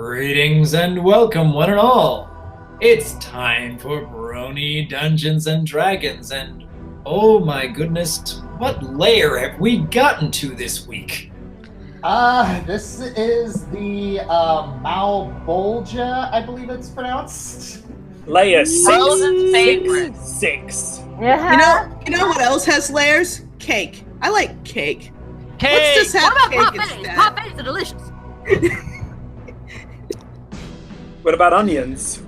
Greetings and welcome, one and all. It's time for Brony Dungeons and Dragons, and oh my goodness, what layer have we gotten to this week? This is the Malbolge, I believe it's pronounced. Layer 6. Frozen favorite. 6. Yeah. You know what else has layers? Cake. I like cake. Cake! Let's just have What cake about parfaits? instead. Parfaits are delicious. What about onions?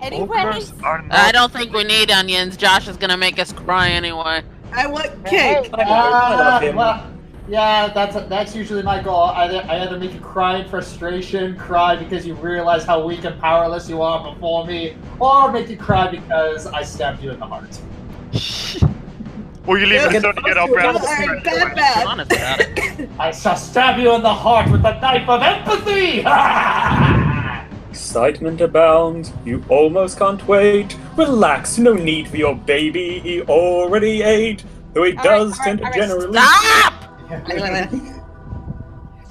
Anyways, I don't think we need onions. Josh is gonna make us cry anyway. I want cake. I love him. Well, yeah, that's usually my goal. I either make you cry in frustration, cry because you realize how weak and powerless you are before me, or make you cry because I stabbed you in the heart. Or you leave it until you get up around Alright, the bad. Honest about it. I shall stab you in the heart with the knife of empathy! Excitement abounds. You almost can't wait. Relax, no need for your baby. He already ate. Though he does tend to generally. Stop!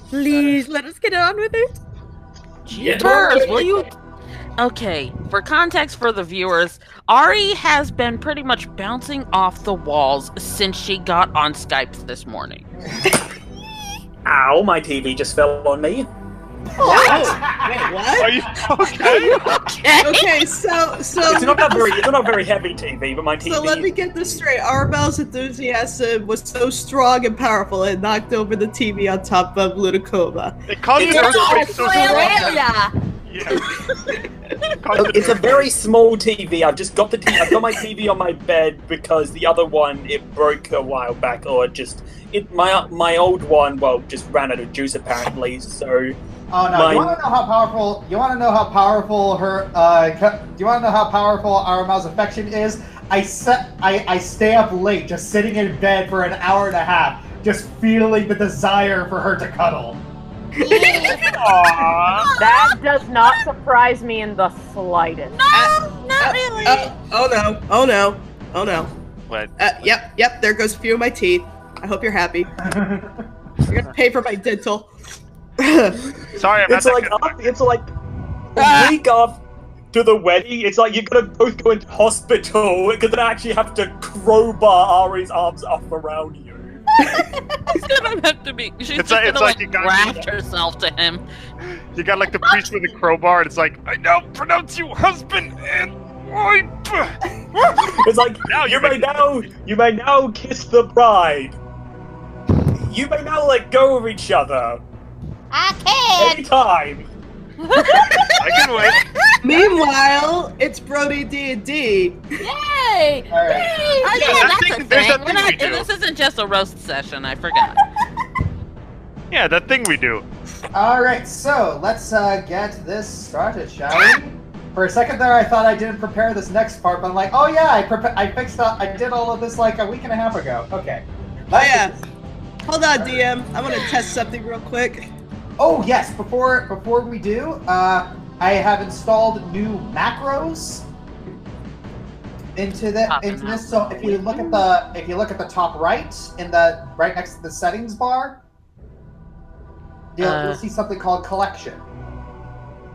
Please, let us get on with it. Jeepers, will you? Okay, for context for the viewers, Ari has been pretty much bouncing off the walls since she got on Skype this morning. Ow, my TV just fell on me. Wait, what? Are you okay? Okay. Okay, so It's not a very heavy TV, but my TV. So let me get this straight. Arabelle's enthusiasm was so strong and powerful it knocked over the TV on top of Ludicova. It caused an earthquake so Australia. It's a very small TV. I've just got I've got my TV on my bed because the other one it broke a while back, or my old one just ran out of juice apparently. So. Oh no! You want to know how powerful? You want to know how powerful her? Do you want to know how powerful Aramel's affection is? I stay up late, just sitting in bed for an hour and a half, just feeling the desire for her to cuddle. That does not surprise me in the slightest. No, not really. Oh no. What? Yep, there goes a few of my teeth. I hope you're happy. You're gonna pay for my dental. Sorry, I'm not It's like a week after the wedding. It's like you're gonna both go into hospital because they actually have to crowbar Ari's arms up around you. She's gonna have to be. She's It's just like gonna you got- graft herself to him. You got like the priest with a crowbar, and it's like, I now pronounce you husband and wife. It's like Now you may now kiss the bride. You may now let go of each other. I can. Anytime. I can wait. Meanwhile, it's Brony D&D. Yay! All right. Oh, Yeah, yeah, that that's thing- a there's thing. that thing we do. This isn't just a roast session. I forgot. Yeah, that thing we do. All right, so let's get this started, shall we? For a second there, I thought I didn't prepare this next part, but I'm like, oh yeah, I did all of this like a week and a half ago. Okay. Oh yeah. Hold on, DM. I want to test something real quick. Oh yes, before we do, I have installed new macros into this. So if you look at the top right, right next to the settings bar, you'll see something called collection.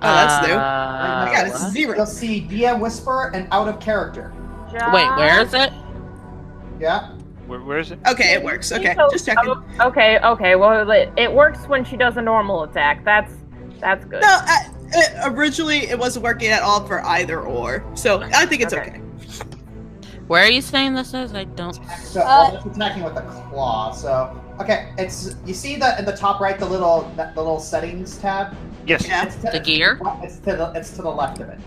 Oh, that's new. Right got next it. to it, Zero. You'll see DM Whisper and out of character. Wait, where is it? Yeah. Where is it? Okay, it works. Okay, just checking. Okay. Well, it works when she does a normal attack. That's good. No, originally it wasn't working at all for either or, so I think it's okay. Where are you saying this is? I don't. So it's attacking with a claw. So okay, you see that in the top right, the little settings tab. Yes. Yeah. The gear? It's to the left of it.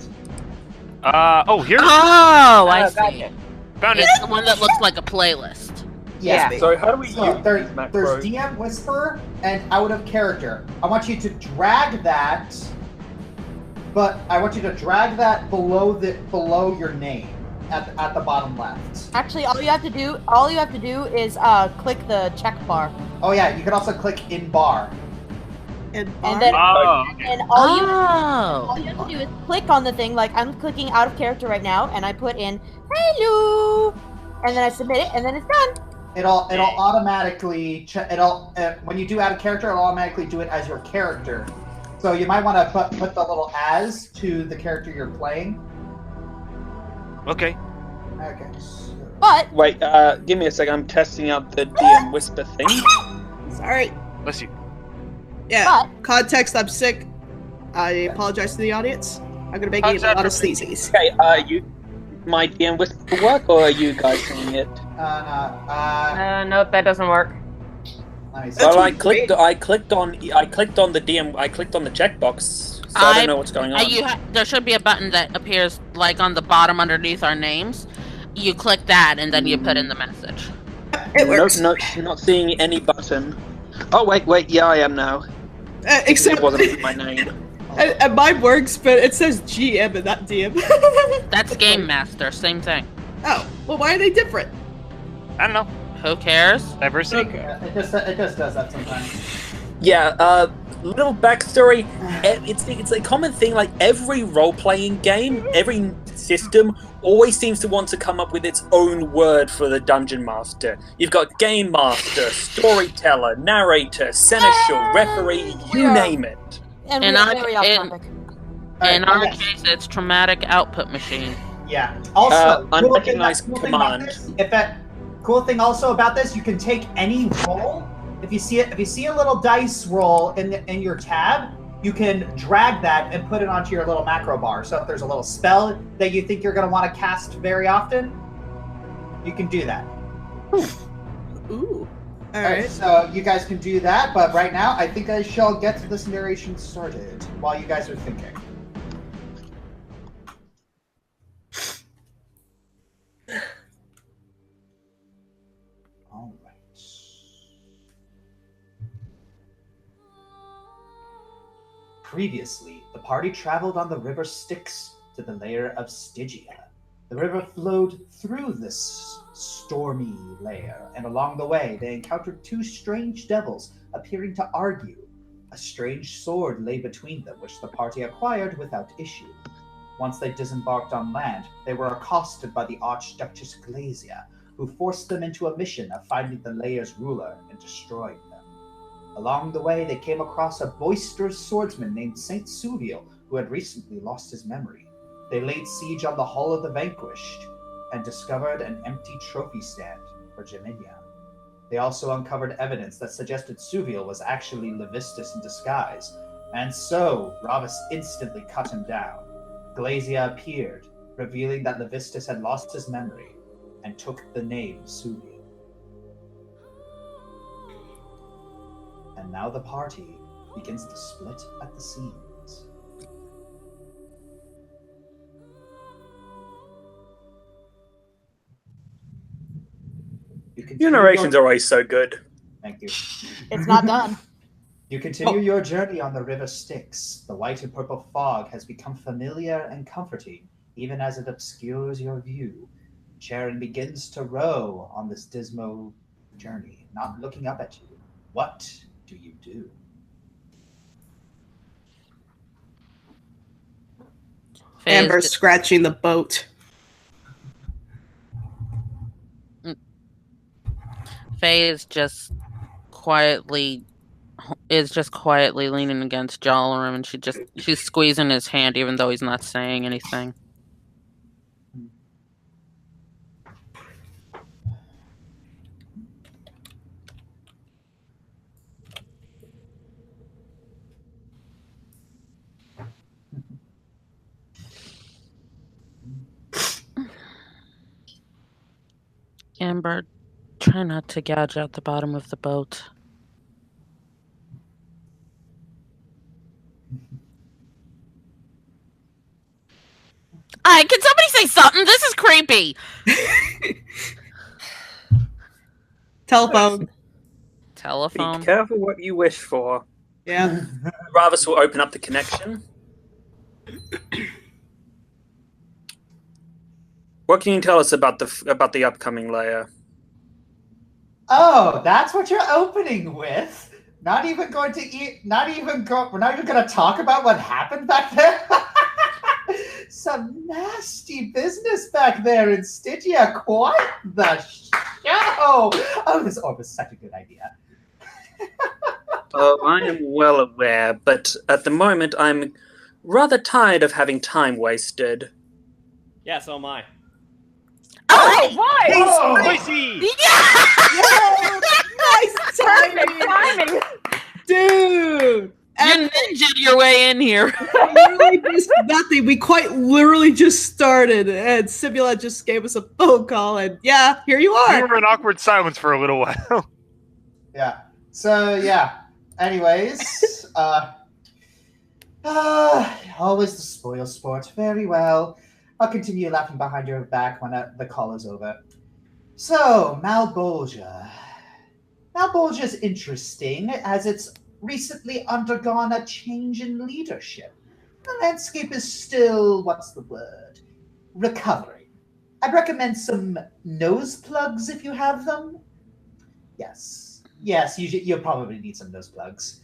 Oh, here. Oh, I see. Gotcha. Found it. It's the one that looks like a playlist. Yeah. So how do we So use there's these macros? DM Whisper and out of character. I want you to drag that, but I want you to drag that below your name at the bottom left. Actually, all you have to do is click the check bar, Oh yeah, you can also click in bar. And then Oh, and all you Oh. have to do is click on the thing. Like I'm clicking out of character right now, and I put in hello, and then I submit it, and then it's done. It'll automatically when you do out of character, it'll automatically do it as your character. So you might want to put the little "as" to the character you're playing. Okay. Okay. So... But Wait, give me a second. I'm testing out the DM whisper thing. Sorry. Bless you. Yeah. Context, I'm sick. I apologize to the audience. I'm gonna make you a lot of sleazies. Okay, my DM whisper work, or are you guys saying it? Nope, that doesn't work. Let me see. Well, I clicked on the checkbox, so I don't know what's going on. There should be a button that appears like on the bottom underneath our names. You click that, and then you put in the message. It works. Not seeing any button. Oh wait, yeah, I am now. Except it wasn't my name. And mine works, but it says GM and not DM. That's Game Master, same thing. Oh, well, why are they different? I don't know. Who cares? Diversity. It just does that sometimes. Yeah, little backstory. It's a common thing. Like every role-playing game, every system always seems to want to come up with its own word for the dungeon master. You've got game master, storyteller, narrator, seneschal, referee, you name it. And In we are our- very off in- topic. In our Yes. case, it's traumatic output machine. Yeah. Also, unrecognized command. Cool thing also about this, you can take any roll. If you see a little dice roll in your tab, you can drag that and put it onto your little macro bar. So if there's a little spell that you think you're going to want to cast very often, you can do that. Ooh. All right, so you guys can do that, but right now, I think I shall get this narration started while you guys are thinking. All right. Previously, the party traveled on the river Styx to the lair of Stygia. The river flowed through this stormy lair, and along the way they encountered two strange devils appearing to argue. A strange sword lay between them, which the party acquired without issue. Once they disembarked on land, they were accosted by the Archduchess Glazia, who forced them into a mission of finding the lair's ruler and destroying them. Along the way, they came across a boisterous swordsman named Saint Suviel, who had recently lost his memory. They laid siege on the Hall of the Vanquished and discovered an empty trophy stand for Jaminia. They also uncovered evidence that suggested Suviel was actually Levistus in disguise, and so Ravus instantly cut him down. Glazia appeared, revealing that Levistus had lost his memory and took the name Suviel. And now the party begins to split at the seams. Your narration's always so good. Thank you. It's not done. You continue your journey on the river Styx. The white and purple fog has become familiar and comforting, even as it obscures your view. Charon begins to row on this dismal journey, not looking up at you. What do you do? Amber's scratching the boat. Faye is just quietly leaning against Jalarim, and she's squeezing his hand even though he's not saying anything. Amber, try not to gouge out the bottom of the boat. Can somebody say something? This is creepy. Telephone. Telephone. Be careful what you wish for. Yeah. Ravus will open up the connection. What can you tell us about the upcoming layer? Oh, that's what you're opening with? Not even going to eat. We're not even going to talk about what happened back there. Some nasty business back there in Stygia. Quite the show. Oh, this orb is such a good idea. Oh, I am well aware, but at the moment I'm rather tired of having time wasted. Yeah, so am I. Oh boy! Oh, spicy! Nice Perfect timing, timing. dude. You ninja'd your way in here. Literally just nothing. We quite literally just started, and Simula just gave us a phone call, and yeah, here you We are. were in awkward silence for a little while. Yeah. So yeah. Anyways, always the spoil sport. Very well. I'll continue laughing behind your back when the call is over. So, Malbolge. Malbolge is interesting as it's recently undergone a change in leadership. The landscape is still, what's the word? Recovering. I'd recommend some nose plugs if you have them. Yes, you'll probably need some nose plugs.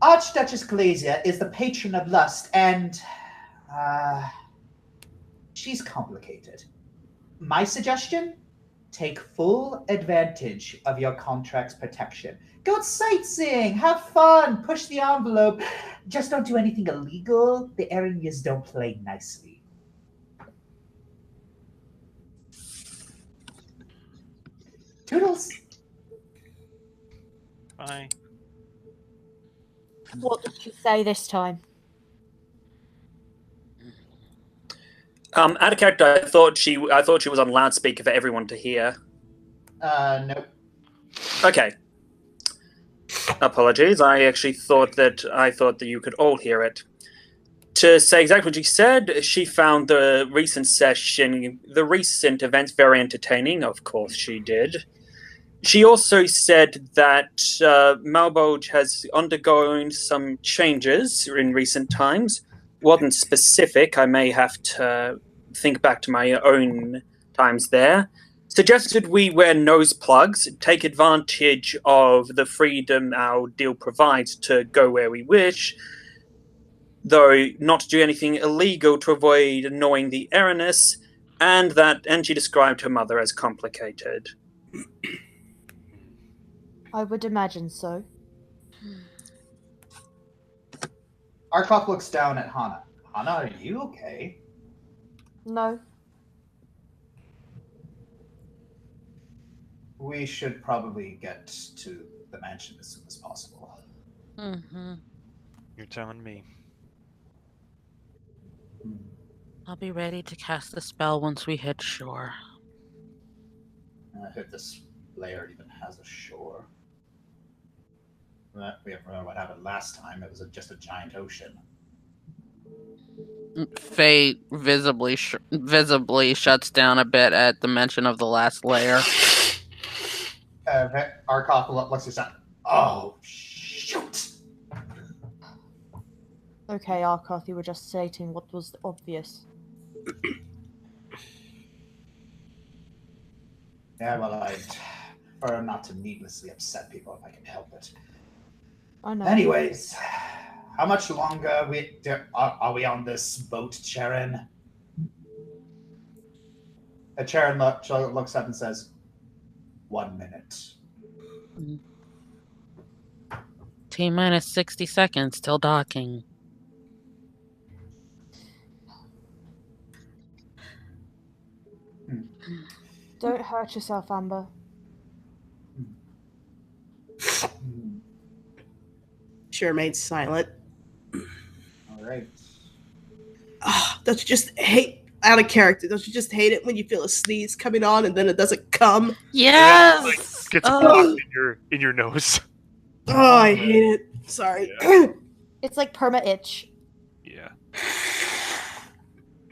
Archduchess Galasia is the patron of lust, and she's complicated. My suggestion? Take full advantage of your contract's protection. Go sightseeing, have fun, push the envelope. Just don't do anything illegal. The Erinyes don't play nicely. Toodles. Bye. What did she say this time? Out of character, I thought she was on loudspeaker for everyone to hear. Nope. Okay. Apologies. I actually thought that you could all hear it. To say exactly what she said, she found the recent events very entertaining. Of course, she did. She also said that Malbolge has undergone some changes in recent times. Wasn't specific. I may have to think back to my own times there. Suggested we wear nose plugs, take advantage of the freedom our deal provides to go where we wish, though not to do anything illegal to avoid annoying the Erinyes, and she described her mother as complicated. I would imagine so. Arkoff looks down at Hana. Hana, are you okay? No. We should probably get to the mansion as soon as possible. Mm-hmm. You're telling me. I'll be ready to cast the spell once we hit shore. I heard this layer even has a shore. We remember what happened last time. It was just a giant ocean. Faye visibly shuts down a bit at the mention of the last layer. Arkoff looks at that. Oh, shoot! Okay, Arkoff, you were just stating what was obvious. Yeah, well, I'd prefer not to needlessly upset people if I can help it. I know. Anyways, how much longer are we on this boat, Charon? Charon looks up and says, 1 minute. T-minus 60 seconds till docking. Don't hurt yourself, Amber. She remains silent. All right. Oh, don't you just hate, out of character, don't you just hate it when you feel a sneeze coming on and then it doesn't come? Yes! Like, gets blocked in your nose. Oh, I hate it. Sorry. Yeah. It's like perma itch. Yeah.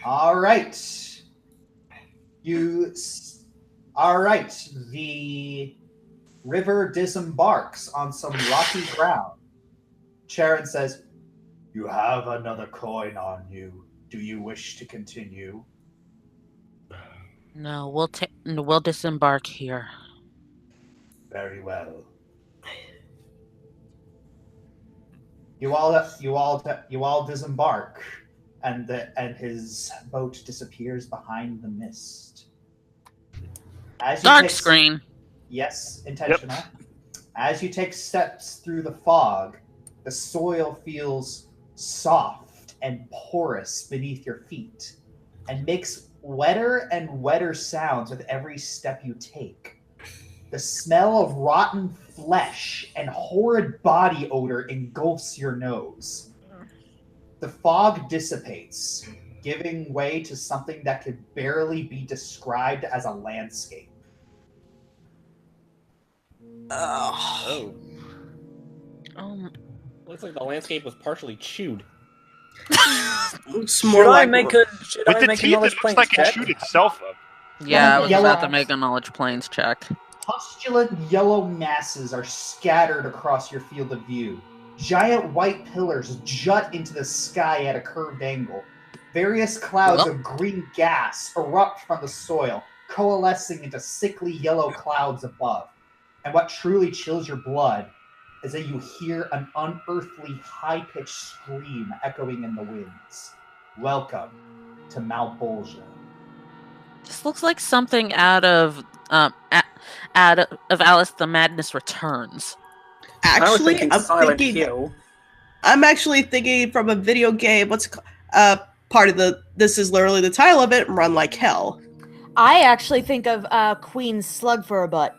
All right. All right. The river disembarks on some rocky ground. Charon says, "You have another coin on you. Do you wish to continue?" No, we'll disembark here. Very well. You all disembark, and his boat disappears behind the mist. As you Dark take- screen. Yes, intentional. As you take steps through the fog, the soil feels soft and porous beneath your feet and makes wetter and wetter sounds with every step you take. The smell of rotten flesh and horrid body odor engulfs your nose. The fog dissipates, giving way to something that could barely be described as a landscape. Oh. Um, Looks like the landscape was partially chewed. It's more like With the teeth, it looks like it chewed itself up. yeah, I was Yellow- about to make a knowledge planes check. Pustulant yellow masses are scattered across your field of view. Giant white pillars jut into the sky at a curved angle. Various clouds of green gas erupt from the soil, coalescing into sickly yellow clouds above. And what truly chills your blood is that you hear an unearthly high-pitched scream echoing in the winds. Welcome to Malbolge. This looks like something out of Alice the Madness Returns. actually, I'm actually thinking from a video game. What's it called? Part of the this is literally the title of it. Run Like Hell. I actually think of Queen's Slug for a Butt.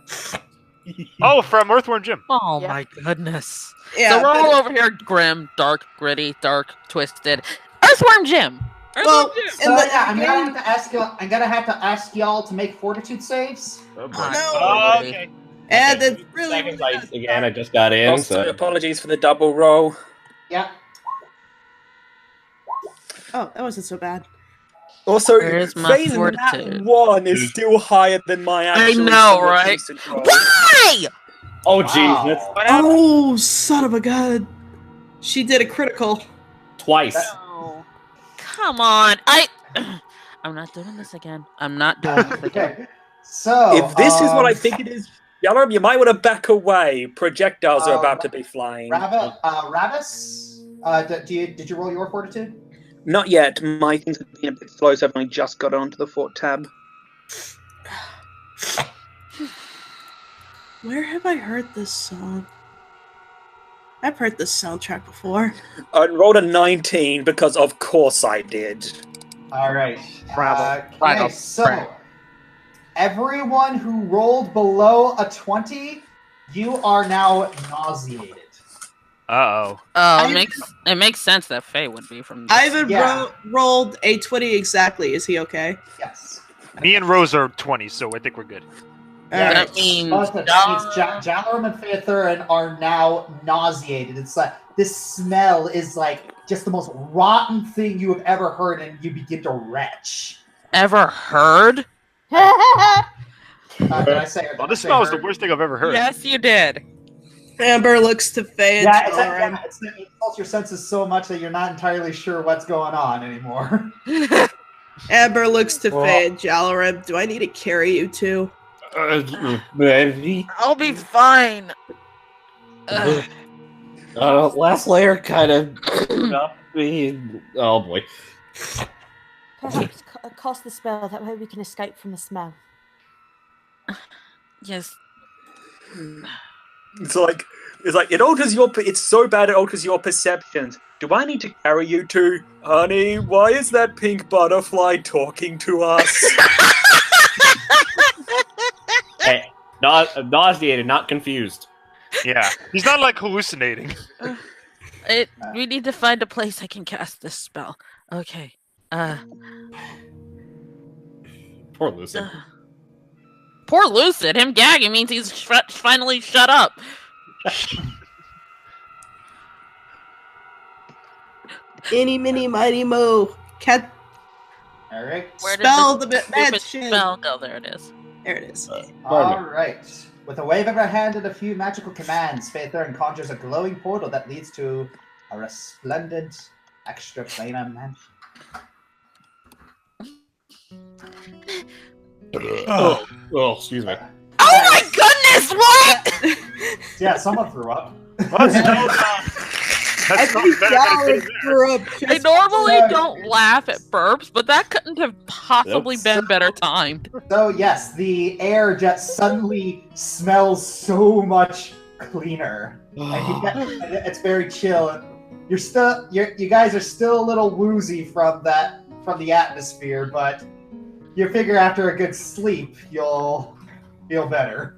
Oh, from Earthworm Jim. Oh Yeah. my goodness. Yeah, So we're all over here grim, dark, gritty, dark, twisted. Earthworm Jim! Well, Earthworm Jim! So yeah, I'm gonna have to ask y'all to make fortitude saves. Oh, boy. No. Oh, okay. and it's really Seconds, I just got in, Also, so... apologies for the double roll. Yeah. oh, that wasn't so bad. Also, Where's my Faye's nat fortitude? 1 is still higher than my actual know, somewhat right? decent roll. Why? Oh, Wow. jeez, that's Oh, son of a god! She did a critical. twice. Oh, come on. I'm not doing this again. I'm not doing this again. Okay. So If this is what I think it is, Yellow, you might want to back away. Projectiles are about to be flying. Ravis, did you roll your fortitude? Not yet. My things have been a bit slow, so I've only just got onto the fort tab. Where have I heard this song? I've heard this soundtrack before. I rolled a 19 because, of course, I did. All right. Bravo. Okay, Bravo. so Bravo. everyone who rolled below a 20, you are now nauseated. Uh-oh. It makes sense that Faye would be from this. Ivan Yeah. rolled a 20 exactly. Is he okay? Yes. Me and Rose are 20, so I think we're good. Yeah, That means Jalarum and Phaethurin are now nauseated. It's like this smell is like just the most rotten thing you have ever heard, and you begin to retch. ever heard? Did I say? Oh, this smells the worst thing I've ever heard. Yes, you did. Amber looks to Faye and Yeah, Jalarum. it insults your senses so much that you're not entirely sure what's going on anymore. Amber looks to Faye and Jalarum. Do I need to carry you two? Maybe. I'll be fine. Last layer kind of up me. Oh boy. Perhaps cast the spell, that way we can escape from the smell. Yes. It's like it alters your. It's so bad it alters your perceptions. Do I need to carry you two, honey? Why is that pink butterfly talking to us? Hey, nauseated, not confused. Yeah. He's not like hallucinating. We need to find a place I can cast this spell. Okay. Poor Lucid. Poor Lucid. Him gagging means he's finally shut up. Any, mini, mighty, mo. Cat All right. Where did spell the the mad stupid shit. spell go? There it is. There it is. All right. With a wave of her hand and a few magical commands, Phaethurin conjures a glowing portal that leads to a resplendent extra-planar mansion. Oh, excuse me. Oh my goodness! What? Yeah, someone threw up. I think Jalarum threw up. I normally don't laugh at burps, but that couldn't have possibly Nope. been better timed. So yes, the air just suddenly smells so much cleaner. And it's very chill. You guys are still a little woozy from the atmosphere, but you figure after a good sleep, you'll feel better.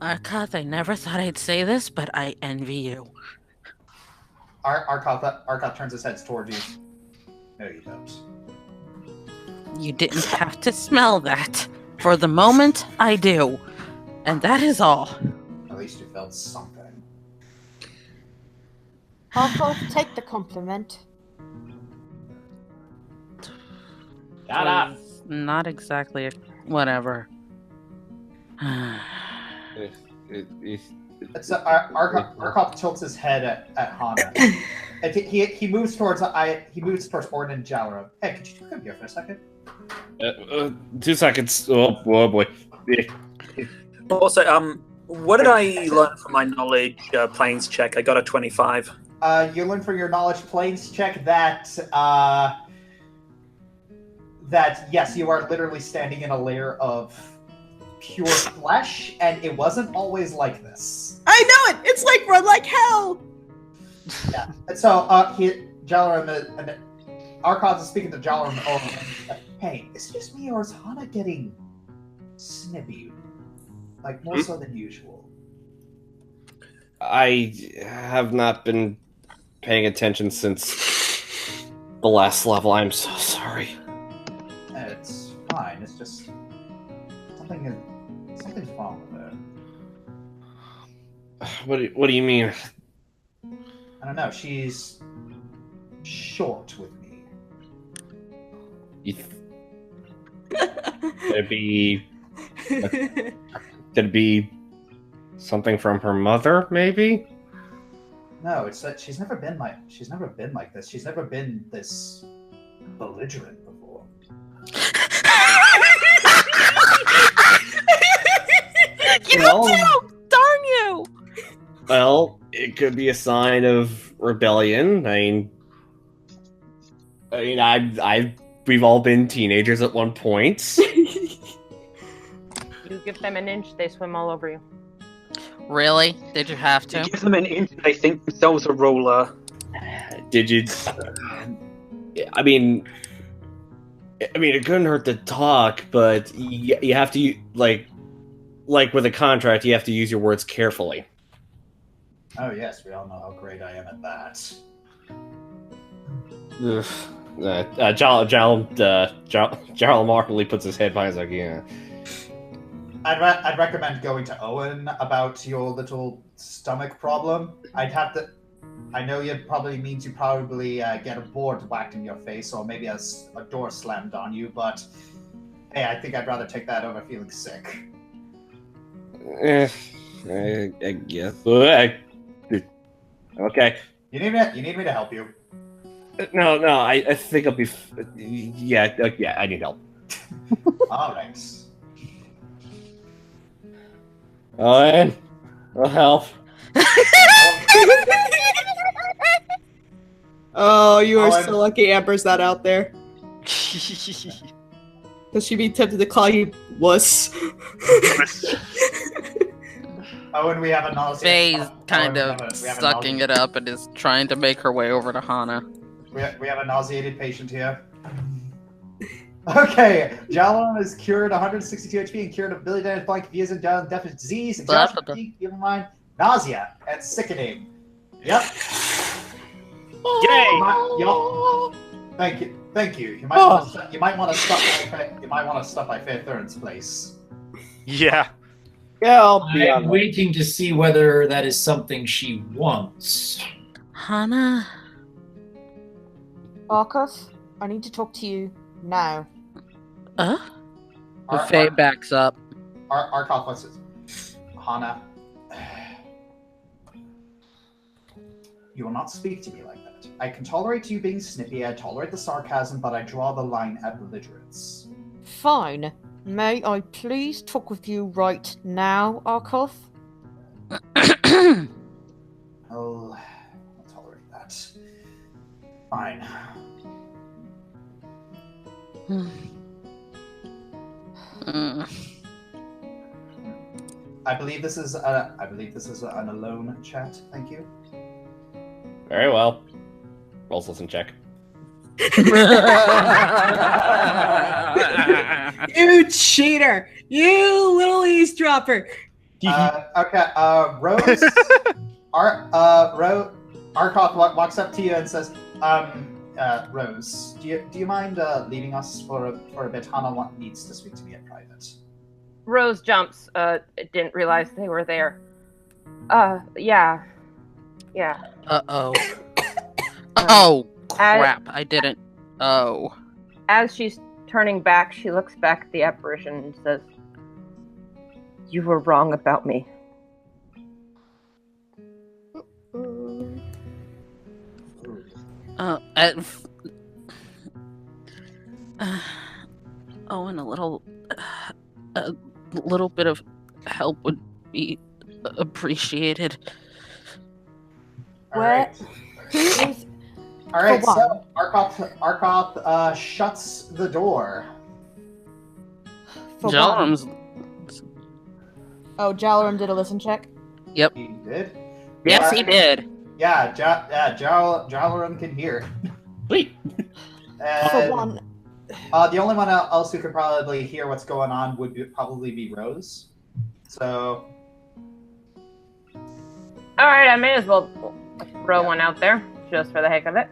Arkoth, I never thought I'd say this, but I envy you. Arkoth turns his head towards you. No, you don't. You didn't have to smell that. For the moment, I do. And that is all. At least you felt something. Arkoth, take the compliment. Shut up. Not exactly whatever. Arkoth tilts his head at Hana. And he moves towards Orton and Jalra. Hey, could you come here for a second? 2 seconds. Oh boy. Also, what did I learn from my knowledge planes check? I got a 25. You learn from your knowledge planes check that yes, you are literally standing in a layer of pure flesh, and it wasn't always like this. I know it! It's like Run Like Hell! Yeah. And so, Jalra and Arkoth is speaking to Jalra and Owen. Hey, is it just me, or is Hana getting snippy? Like, more so than usual? I have not been paying attention since the last level. I'm so sorry. It's fine. It's just something's wrong with her. What do you mean? I don't know. She's short with me. Could it be something from her mother, maybe? No, it's that she's never been like this. She's never been this belligerent before. You too! Darn you! Well, it could be a sign of rebellion. We've all been teenagers at one point. You give them an inch, they swim all over you. Really? Did you have to? You give them an inch, they think themselves a ruler. Did you? I mean, it couldn't hurt to talk, but you have to, like with a contract, you have to use your words carefully. Oh yes, we all know how great I am at that. Jarl Markley puts his head behind his like, yeah. I'd recommend going to Owen about your little stomach problem. I know it probably means you get a board whacked in your face, or maybe a door slammed on you, but hey, I think I'd rather take that over feeling sick. I guess. Okay. You need me to help you? No, I think I'll be... Yeah, I need help. Alright. Owen, I'll help. Oh, you are Owen. so lucky Amber's not out there. Because she'd be tempted to call you wuss. Owen, we have a nauseated... Faye's kind of sucking it up and is trying to make her way over to Hana. We have a nauseated patient here. Okay, Jalon is cured 162 HP and cured of billy damage, blank, views and down, definite disease, exhaustion, fatigue, evil mind, nausea, and sickening. Yep. Yay! Thank you. You might want to stop by Fair Thurn's place. Yeah. Yeah, I'll be I'm on waiting to see whether that is something she wants. Hana? Arkoth, I need to talk to you now. Faye backs up. Arkoth wants it. Hana, you will not speak to me like that. I can tolerate you being snippy, I tolerate the sarcasm, but I draw the line at belligerence. Fine. May I please talk with you right now, Arkoth? I'll tolerate that. Fine. I believe this is an alone chat. Thank you. Very well. Rolls listen check. You cheater! You little eavesdropper! Okay. Rose. Arkoth walks up to you and says, Rose, do you mind leaving us for a bit? Hana needs to speak to me in private. Rose jumps. Didn't realize they were there. Yeah. Uh-oh. Oh, crap. I didn't. Oh. As she's turning back, she looks back at the apparition and says, "You were wrong about me." And a little bit of help would be appreciated. All right. All right. For So Arkoth shuts the door. For Jalrum's. Oh, Jalrum did a listen check? Yep. He did. Yes, he did. Yeah, Jalrum can hear. Sweet. For one. The only one else who could probably hear what's going on would probably be Rose. So. All right, I may as well throw one out there just for the heck of it.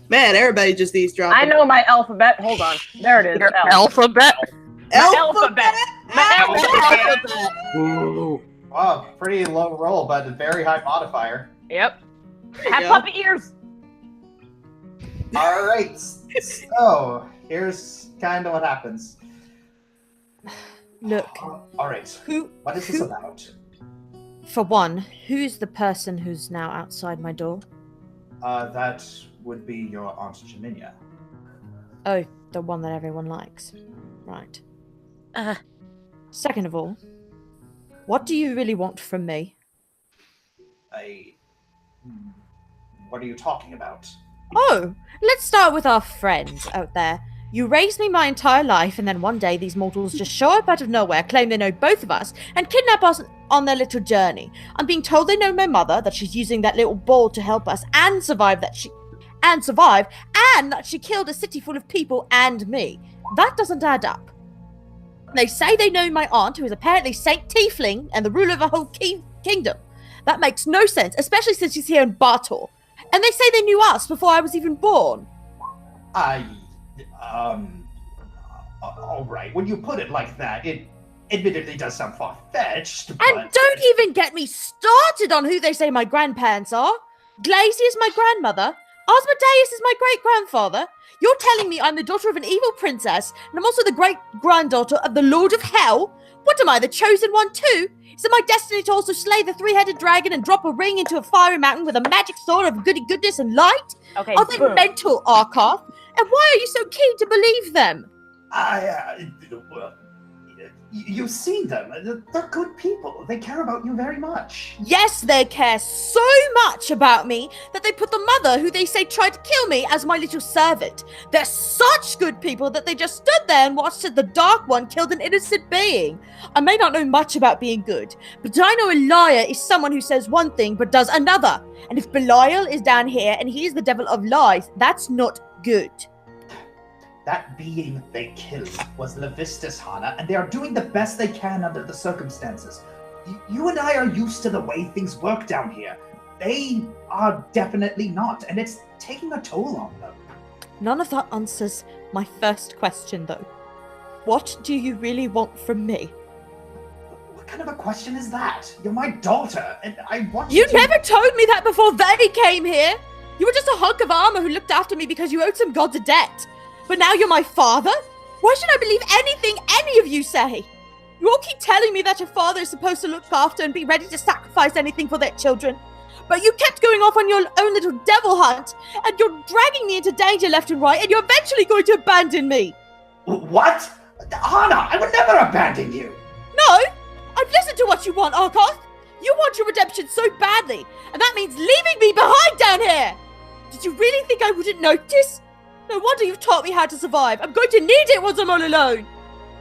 Man, everybody just eavesdropping. I know my alphabet. Hold on. There it is. Your alphabet. Alphabet. Ooh. Wow, pretty low roll, but a very high modifier. Yep. There you Have go. puppy ears. All right, so here's kind of what happens. Look, All right, what is this about? for one, who's the person who's now outside my door? That would be your Aunt Jaminia. Oh, the one that everyone likes. Right. Second of all, what do you really want from me? What are you talking about? Oh, let's start with our friends out there. You raised me my entire life, and then one day these mortals just show up out of nowhere, claim they know both of us, and kidnap us on their little journey. I'm being told they know my mother, that she's using that little ball to help us, and that she killed a city full of people and me. That doesn't add up. They say they know my aunt, who is apparently Saint Tiefling and the ruler of a whole kingdom. That makes no sense, especially since she's here in Bartor. And they say they knew us before I was even born. All right. When you put it like that, it admittedly does sound far-fetched, but... And don't even get me started on who they say my grandparents are. Glazy is my grandmother. Asmodeus is my great-grandfather. You're telling me I'm the daughter of an evil princess, and I'm also the great-granddaughter of the Lord of Hell? What am I, the chosen one too? Is it my destiny to also slay the three-headed dragon and drop a ring into a fiery mountain with a magic sword of goodness and light? Okay. Are they mental, Arkoth? And why are you so keen to believe them? Well, you've seen them. They're good people. They care about you very much. Yes, they care so much about me that they put the mother who they say tried to kill me as my little servant. They're such good people that they just stood there and watched as the Dark One killed an innocent being. I may not know much about being good, but I know a liar is someone who says one thing but does another. And if Belial is down here and he is the devil of lies, that's not good. That being they killed was Levistus, Hana, and they are doing the best they can under the circumstances. You and I are used to the way things work down here. They are definitely not, and it's taking a toll on them. None of that answers my first question, though. What do you really want from me? What kind of a question is that? You're my daughter, and I want You to... never told me that before they came here! You were just a hunk of armor who looked after me because you owed some gods a debt. But now you're my father? Why should I believe anything any of you say? You all keep telling me that your father is supposed to look after and be ready to sacrifice anything for their children. But you kept going off on your own little devil hunt, and you're dragging me into danger left and right, and you're eventually going to abandon me. What? Hana, I would never abandon you. No! I've listened to what you want, Arkoth. You want your redemption so badly, and that means leaving me behind down here. Did you really think I wouldn't notice? No wonder you've taught me how to survive. I'm going to need it once I'm all alone.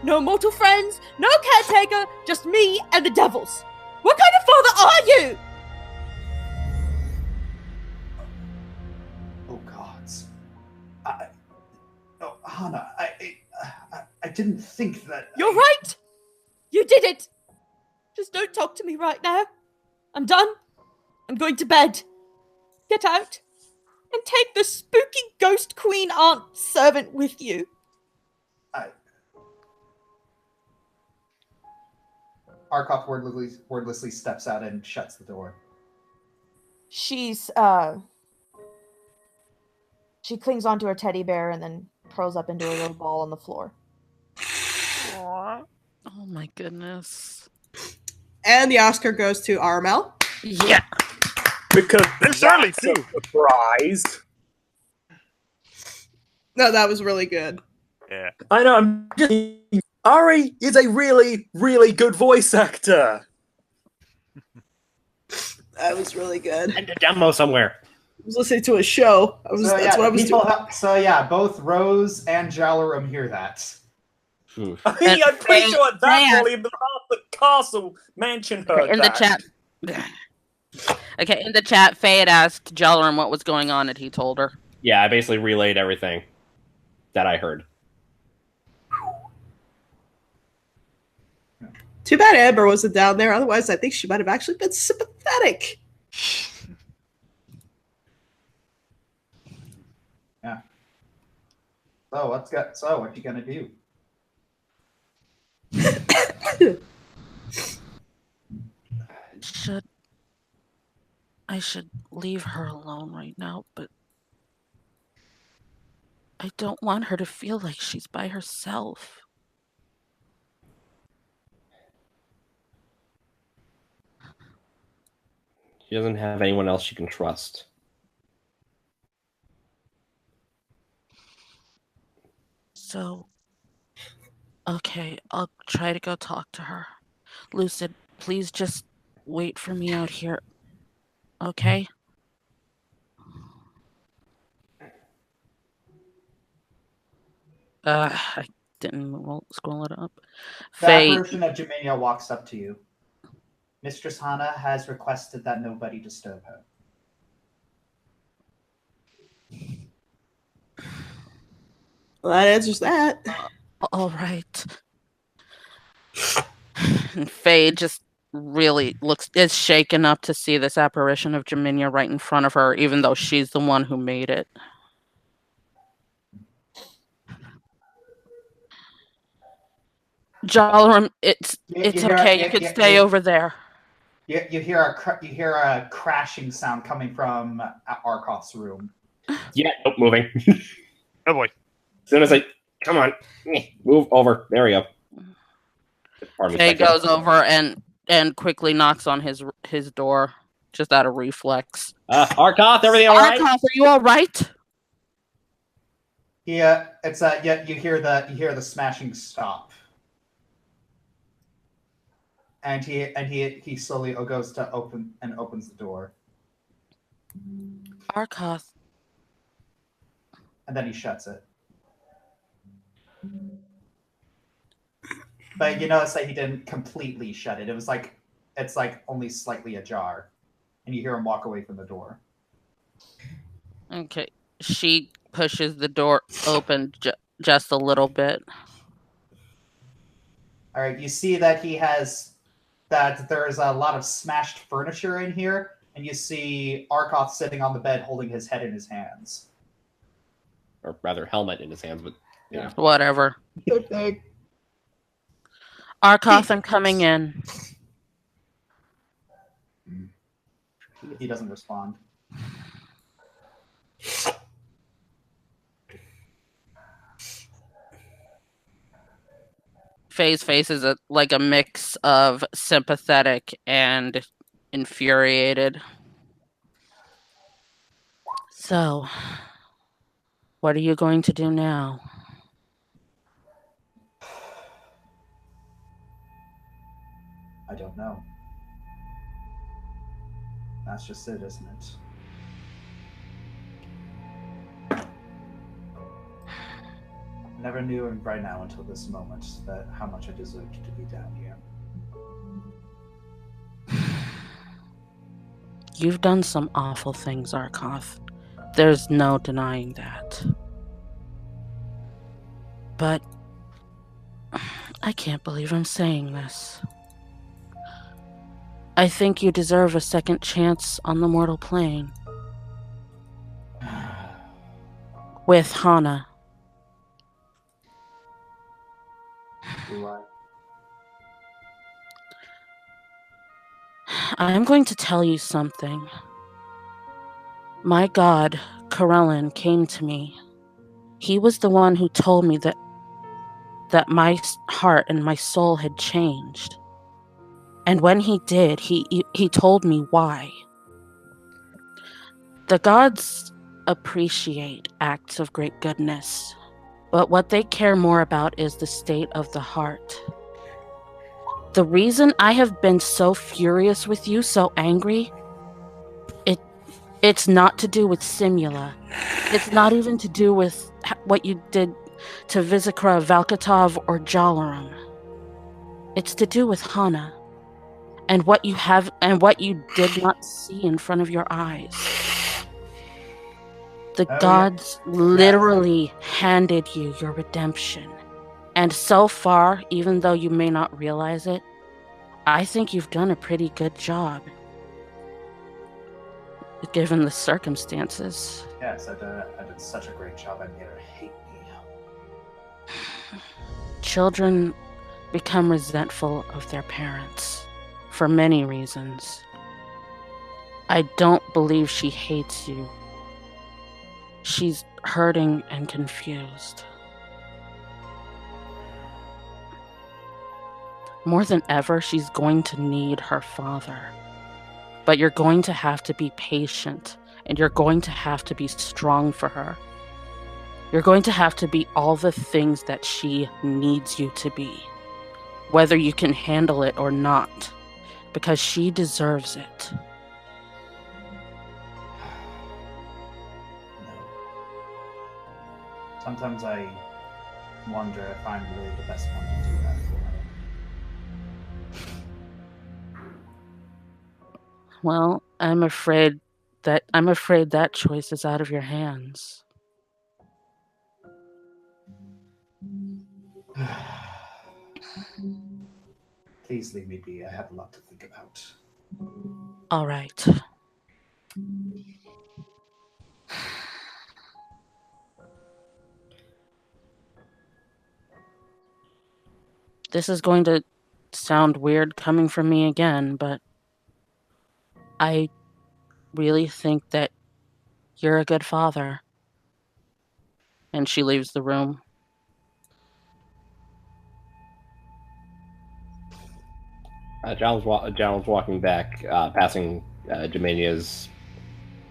No mortal friends, no caretaker, just me and the devils. What kind of father are you? Oh gods. Hannah, I didn't think that. You're right. You did it. Just don't talk to me right now. I'm done. I'm going to bed. Get out. And take the spooky ghost queen aunt servant with you. Arkoff wordlessly steps out and shuts the door. She clings onto her teddy bear and then curls up into a little ball on the floor. Aww. Oh my goodness. And the Oscar goes to Armel. Yeah. Because There's Charlie that's a too. surprise. No, that was really good. Yeah. I know. I'm just. Ari is a really, really good voice actor. That was really good. And a demo somewhere. I was listening to a show. That's what I was doing. Both Rose and Jalarum hear that. I'm pretty sure at that point, half the castle mansion heard in that. the chat. Okay, in the chat, Faye had asked Jalarum what was going on, and he told her. Yeah, I basically relayed everything that I heard. Too bad Amber wasn't down there. Otherwise, I think she might have actually been sympathetic. Yeah. So what you gonna do? I should leave her alone right now, but I don't want her to feel like she's by herself. She doesn't have anyone else she can trust. So, okay, I'll try to go talk to her. Lucid, please just wait for me out here. Okay? I didn't scroll it up. That version of Jaminia walks up to you. Mistress Hana has requested that nobody disturb her. Well, that answers that. All right. And Faye just really is shaken up to see this apparition of Jaminia right in front of her, even though she's the one who made it. Jalarum, it's okay. You can stay over there. You hear a crashing sound coming from Arkoff's room. Yeah, nope, moving. Oh boy. As soon as come on, move over. There we go. Faye goes over and quickly knocks on his door, just out of reflex. Arkoff, everything all right? Arkoff, are you all right? Yeah, it's you hear the smashing stop. And he slowly goes to opens the door. Arkoff. And then he shuts it. But you notice that he didn't completely shut it. It's like only slightly ajar. And you hear him walk away from the door. Okay. She pushes the door open just a little bit. All right, you see that there's a lot of smashed furniture in here, and you see Arkoff sitting on the bed holding his head in his hands. Or rather, helmet in his hands, but yeah. Whatever. Arkoff, I'm coming in. He doesn't respond. Faye's face is like a mix of sympathetic and infuriated. So, what are you going to do now? I don't know. That's just it, isn't it? Never knew right now until this moment that how much I deserved to be down here. You've done some awful things, Arkoth. There's no denying that. But I can't believe I'm saying this. I think you deserve a second chance on the mortal plane. With Hana. Do I? I'm going to tell you something. My god, Corellin, came to me. He was the one who told me that my heart and my soul had changed. And when he did, he told me why. The gods appreciate acts of great goodness, but what they care more about is the state of the heart. The reason I have been so furious with you, so angry, it's not to do with Simula. It's not even to do with what you did to Vizikra, Valkatov, or Jalaram. It's to do with Hana and what you have and what you did not see in front of your eyes. The gods literally handed you your redemption. And so far, even though you may not realize it, I think you've done a pretty good job. Given the circumstances. Yes, I did such a great job. I made her hate me. Children become resentful of their parents for many reasons. I don't believe she hates you. She's hurting and confused. More than ever, she's going to need her father. But you're going to have to be patient, and you're going to have to be strong for her. You're going to have to be all the things that she needs you to be, whether you can handle it or not, because she deserves it. Sometimes I wonder if I'm really the best one to do that for her. Well, I'm afraid that choice is out of your hands. Please leave me be. I have a lot to think about. All right. This is going to sound weird coming from me again, but I really think that you're a good father. And she leaves the room. Jal's walking back, passing Gemania's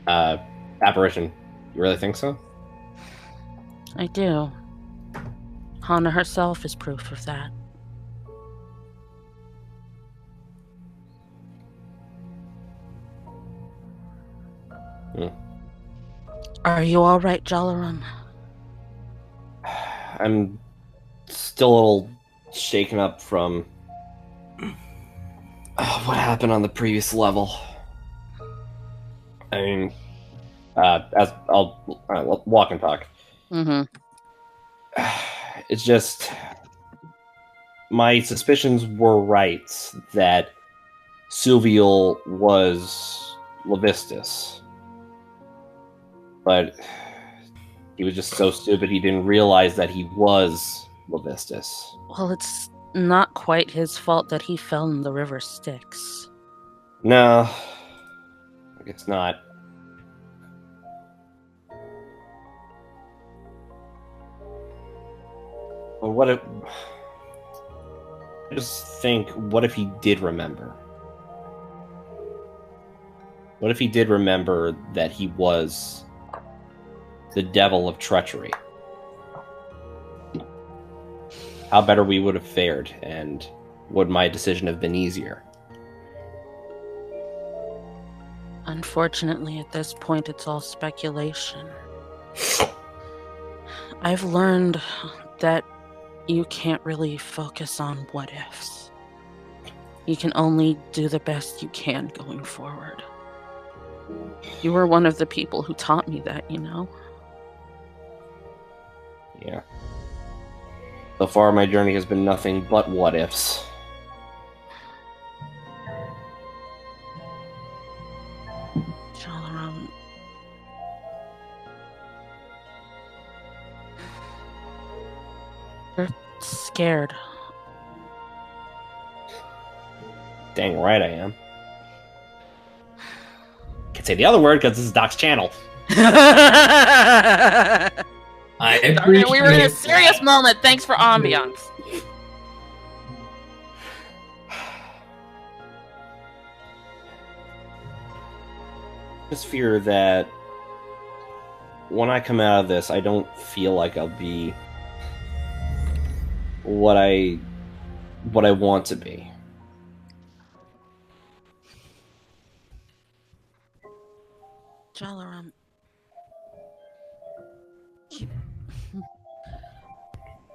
apparition. You really think so? I do. Hana herself is proof of that. Are you all right, Jalaram? I'm still a little shaken up from what happened on the previous level. I mean, as I'll walk and talk. Mm-hmm. It's just my suspicions were right that Silvial was Levistus. But he was just so stupid he didn't realize that he was Levistus. Well, it's not quite his fault that he fell in the river Styx. No, I guess not. But what if... I just think, what if he did remember? What if he did remember that he was the devil of treachery? How better we would have fared, and would my decision have been easier? Unfortunately, at this point, it's all speculation. I've learned that you can't really focus on what ifs. You can only do the best you can going forward. You were one of the people who taught me that, you know? Yeah. So far, my journey has been nothing but what ifs. Jalaram. You're scared. Dang right I am. Can't say the other word because this is Doc's channel. I appreciate We were in a serious that. moment. Thanks for ambiance. Just fear that when I come out of this, I don't feel like I'll be what I want to be. Jalaram.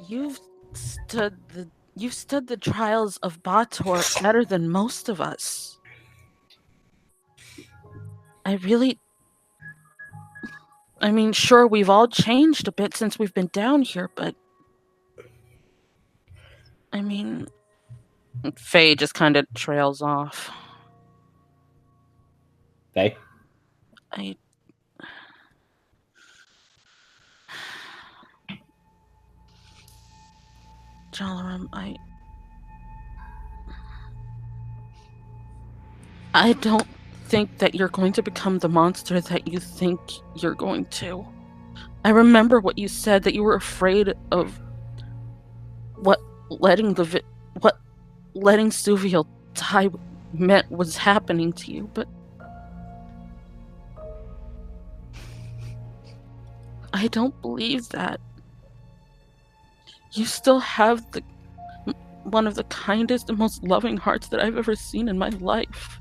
You've stood the trials of Bator better than most of us. I mean, sure, we've all changed a bit since we've been down here, but I mean, Faye just kind of trails off. Faye? Jalaram, I don't think that you're going to become the monster that you think you're going to. I remember what you said, that you were afraid of what letting Suviel die meant was happening to you, but I don't believe that. You still have one of the kindest and most loving hearts that I've ever seen in my life.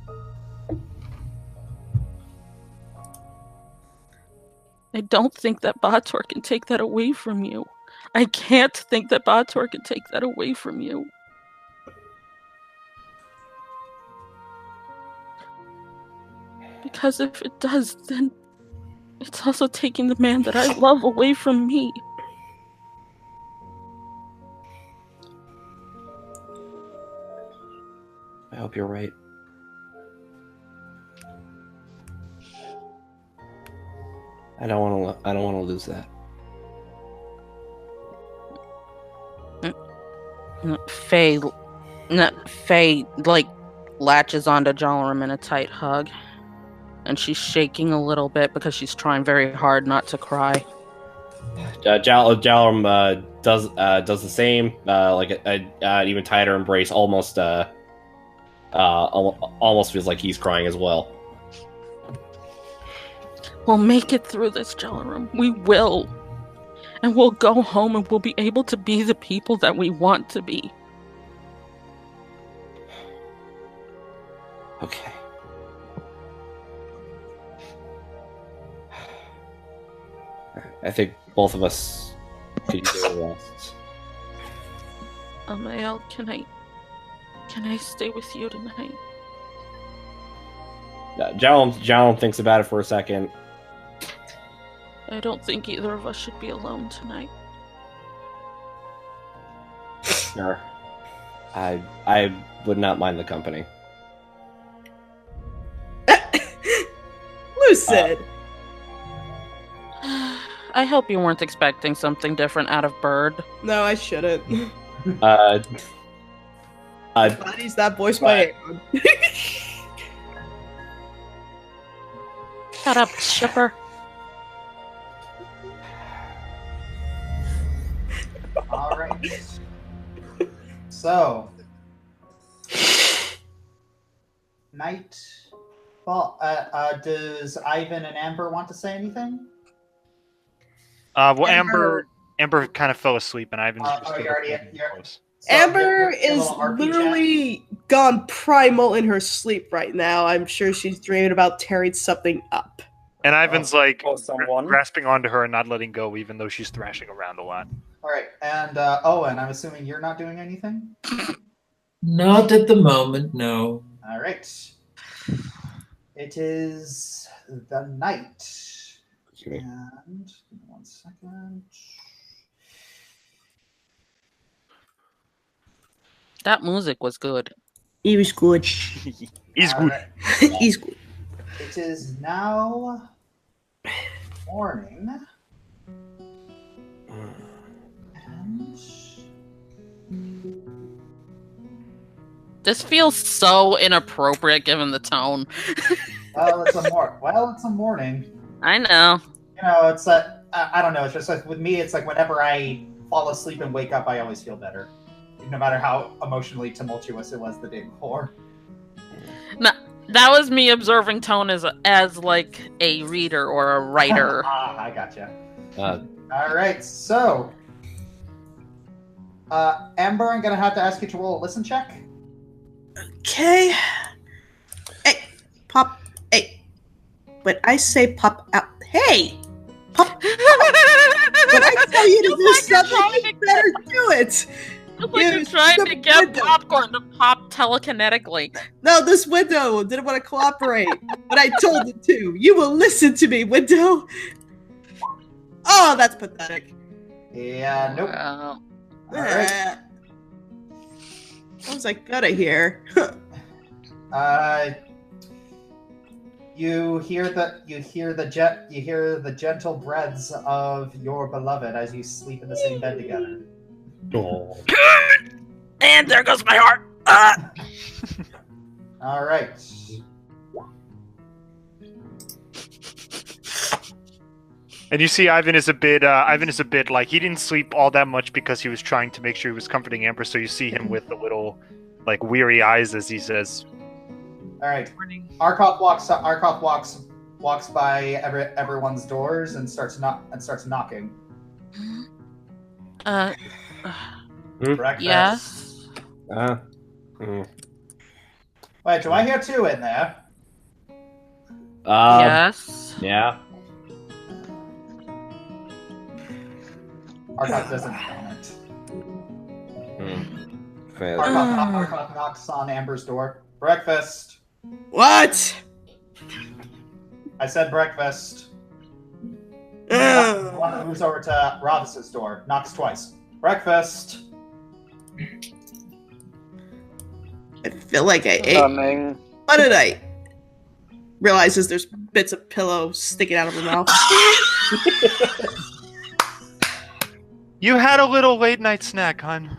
I don't think that Bator can take that away from you. I can't think that Bator can take that away from you. Because if it does, then it's also taking the man that I love away from me. I hope you're right. I don't want to lose that. Faye like latches onto Jalaram in a tight hug, and she's shaking a little bit because she's trying very hard not to cry. Jalaram does the same, like an even tighter embrace. Almost feels like he's crying as well. We'll make it through this, Jalaram. We will. And we'll go home and we'll be able to be the people that we want to be. Okay. I think both of us could use a rest. Amael, can I stay with you tonight? Jalaram thinks about it for a second. I don't think either of us should be alone tonight. Sure. I would not mind the company. Lucid! I hope you weren't expecting something different out of Bird. No, I shouldn't. He's that voice by Aaron. Shut up, shipper. Alright. So. Nightfall. Does Ivan and Amber want to say anything? Well, Amber kind of fell asleep, and Ivan's just Amber is literally gone primal in her sleep right now. I'm sure she's dreaming about tearing something up. And Ivan's like Or someone. grasping onto her and not letting go, even though she's thrashing around a lot. All right, and Owen, I'm assuming you're not doing anything. Not at the moment, no. All right. It is the night. And give me 1 second. That music was good. He was good. He's All good. right. He's good. It is now morning. And This feels so inappropriate given the tone. it's a morning. I know. You know, it's I don't know. It's just like with me, it's like whenever I fall asleep and wake up, I always feel better, no matter how emotionally tumultuous it was the day before. No, that was me observing tone as like a reader or a writer. I gotcha. All right, so Amber, I'm gonna have to ask you to roll a listen check. Okay. Hey, pop. Hey. When I say pop out. Hey! Pop. When I tell you to do something, you better do it. It's like you're trying to get popcorn to pop telekinetically. No, this window didn't want to cooperate, but I told it to. You will listen to me, window. Oh, that's pathetic. Yeah, nope. Wow. All right. What was I gonna hear? You hear the gentle breaths of your beloved as you sleep in the same bed together. Oh. And there goes my heart. All right. And you see, Ivan is a bit like he didn't sleep all that much because he was trying to make sure he was comforting Amber. So you see him with a little, like, weary eyes as he says, All right. Arkoff walks by everyone's doors and starts knocking. Breakfast. Yes. Wait, do I hear two in there? Yes. Yeah. Arkoff doesn't comment. Fair. Arkoff knocks on Amber's door. Breakfast. What? I said breakfast. Ugh. One moves over to Ravis's door. Knocks twice. Breakfast. I feel like I ate. Coming. What did I? Realizes there's bits of pillow sticking out of her mouth. "You had a little late night snack, hon."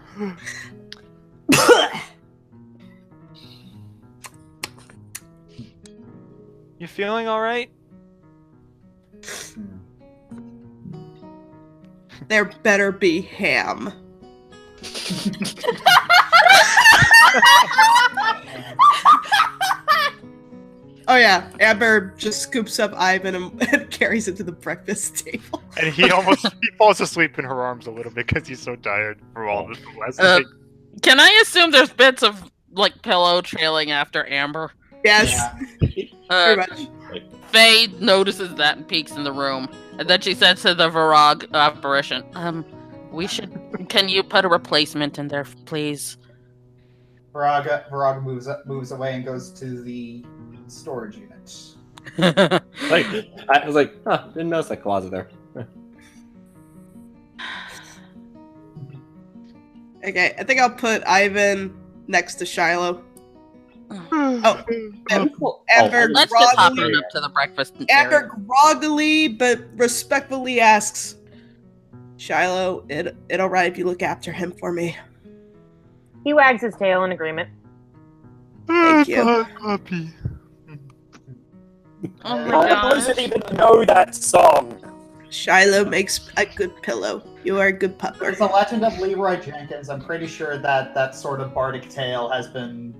You feeling all right? There better be ham. Oh yeah, Amber just scoops up Ivan and carries him to the breakfast table. And he falls asleep in her arms a little bit because he's so tired from all this last night. Can I assume there's bits of like pillow trailing after Amber? Yes, very much. Faye notices that and peeks in the room, and then she says to the Varag apparition, we should. Can you put a replacement in there, please?" Varag moves away and goes to the storage unit. Like, I was like, huh, didn't notice that closet there. Okay, I think I'll put Ivan next to Shiloh. Oh, Amber Let's just hop groggily, on up to the breakfast Amber area. groggily but respectfully asks, "Shiloh, it alright if you look after him for me?" He wags his tail in agreement. Thank you. Puppy. Oh my None of god. those that even know that song. Shiloh makes a good pillow. You are a good pupper. There's a legend of Leroy Jenkins. I'm pretty sure that sort of bardic tale has been.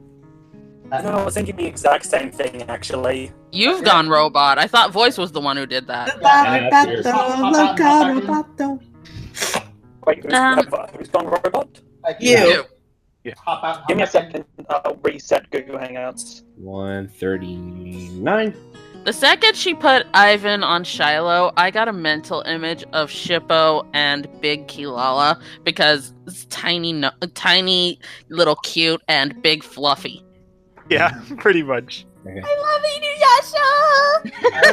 No, I was thinking the exact same thing, actually. You've gone robot. I thought Voice was the one who did that. Wait, who's gone robot? You. Hop out. Give me a second. I'll reset Google Hangouts. 139. The second she put Ivan on Shiloh, I got a mental image of Shippo and Big Kilala because it's tiny, little cute, and big fluffy. Yeah, pretty much. I love you,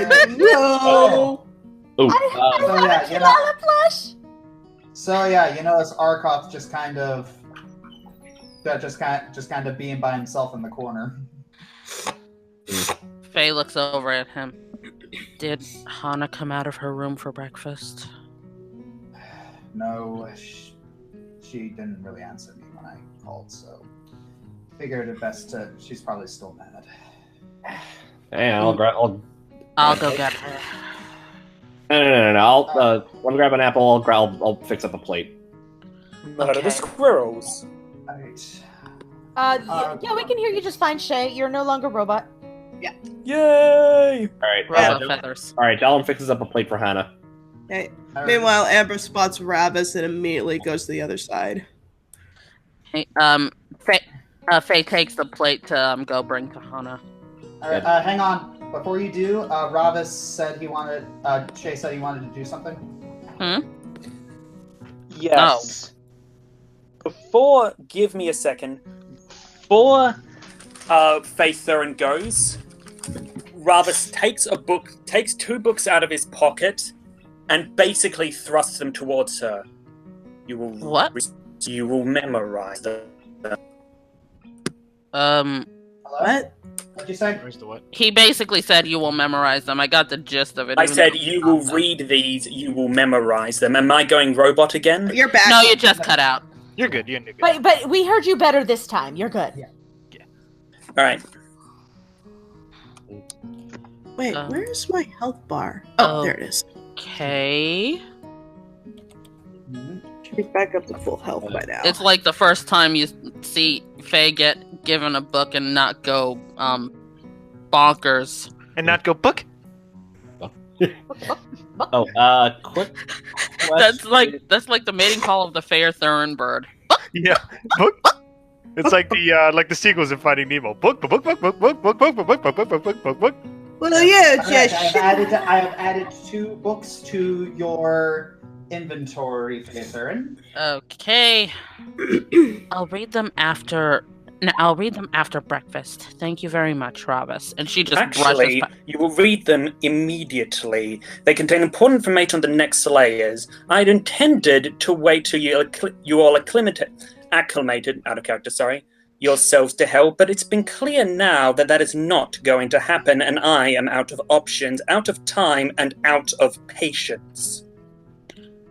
Yasha! No. Oh, So yeah, you know, Kilala plush! so yeah, you notice Arkoth just kind of being by himself in the corner. Faye looks over at him. Did Hana come out of her room for breakfast? No, she didn't really answer me when I called, so figured it best to. She's probably still mad. hey, I'll go get her. No. Let me grab an apple. I'll fix up a plate. Murder the squirrels. Alright. Yeah, we can hear you just fine, Shay. You're no longer robot. Yay! All right. Robot feathers. All right. Dallin fixes up a plate for Hannah. Okay. Alright. Meanwhile, Amber spots Ravis and immediately goes to the other side. Hey, Faye takes the plate to go bring to Hana. Alright, hang on. Before you do, Ravis said Shay said he wanted to do something. Yes. Before, give me a second. Before Faye Thurin goes, Ravis takes two books out of his pocket, and basically thrusts them towards her. You will You will memorize them. Hello? What? What'd you say? Where's the what? He basically said you will memorize them. I got the gist of it. I even said though- you will read these. You will memorize them. Am I going robot again? You're back. No, you just cut out. You're good. You're good. But we heard you better this time. You're good. All right. Wait, where's my health bar? Oh, there it is. Okay. Should be back up to full health by now. It's like the first time you see Faye get given a book and not go bonkers. And not go book. Oh, quick That's question. like the mating call of the Fair Thurin bird. Yeah, book. It's like the sequels in Finding Nemo. Book. Well, yeah, Alright, yeah. I have added 2 books to your inventory, Thurin. Okay. I'll read them after breakfast. Thank you very much, Ravis. And she just Actually, brushes. you will read them immediately. They contain important information on the next layers. I'd intended to wait till you all acclimated, out of character, yourselves to help, but it's been clear now that that is not going to happen, and I am out of options, out of time, and out of patience.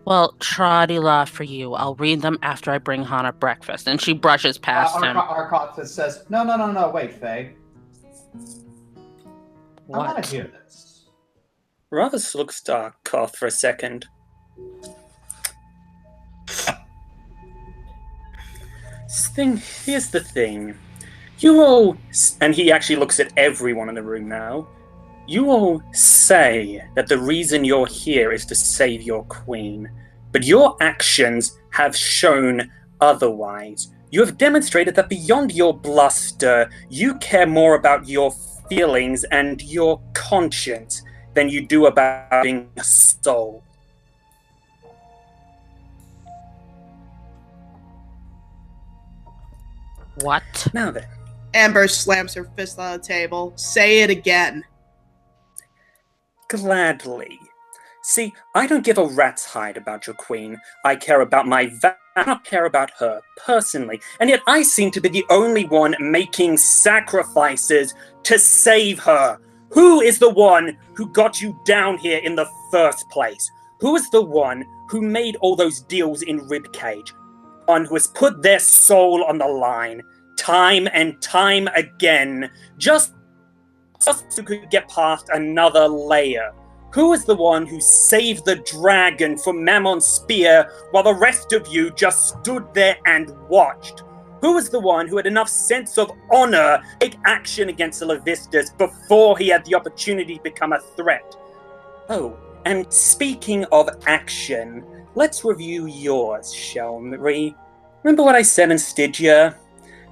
Well, trotty-la for you. I'll read them after I bring Hana breakfast. And she brushes past him. Arkoth says, No, wait, Faye. I want What? to hear this. Ravis looks to Arkoth for a second. Here's the thing. You all, and he actually looks at everyone in the room now. You all say that the reason you're here is to save your queen, but your actions have shown otherwise. You have demonstrated that beyond your bluster, you care more about your feelings and your conscience than you do about being a soul. What? Now then. Amber slams her fist on the table. Say it again. Gladly. See, I don't give a rat's hide about your queen. I care about I don't care about her, personally. And yet I seem to be the only one making sacrifices to save her. Who is the one who got you down here in the first place? Who is the one who made all those deals in Ribcage? One who has put their soul on the line, time and time again, just so you could get past another layer. Who is the one who saved the dragon from Mammon's spear while the rest of you just stood there and watched? Who is the one who had enough sense of honor to take action against the Levistas before he had the opportunity to become a threat? Oh, and speaking of action, let's review yours, shall we? Remember what I said in Stygia?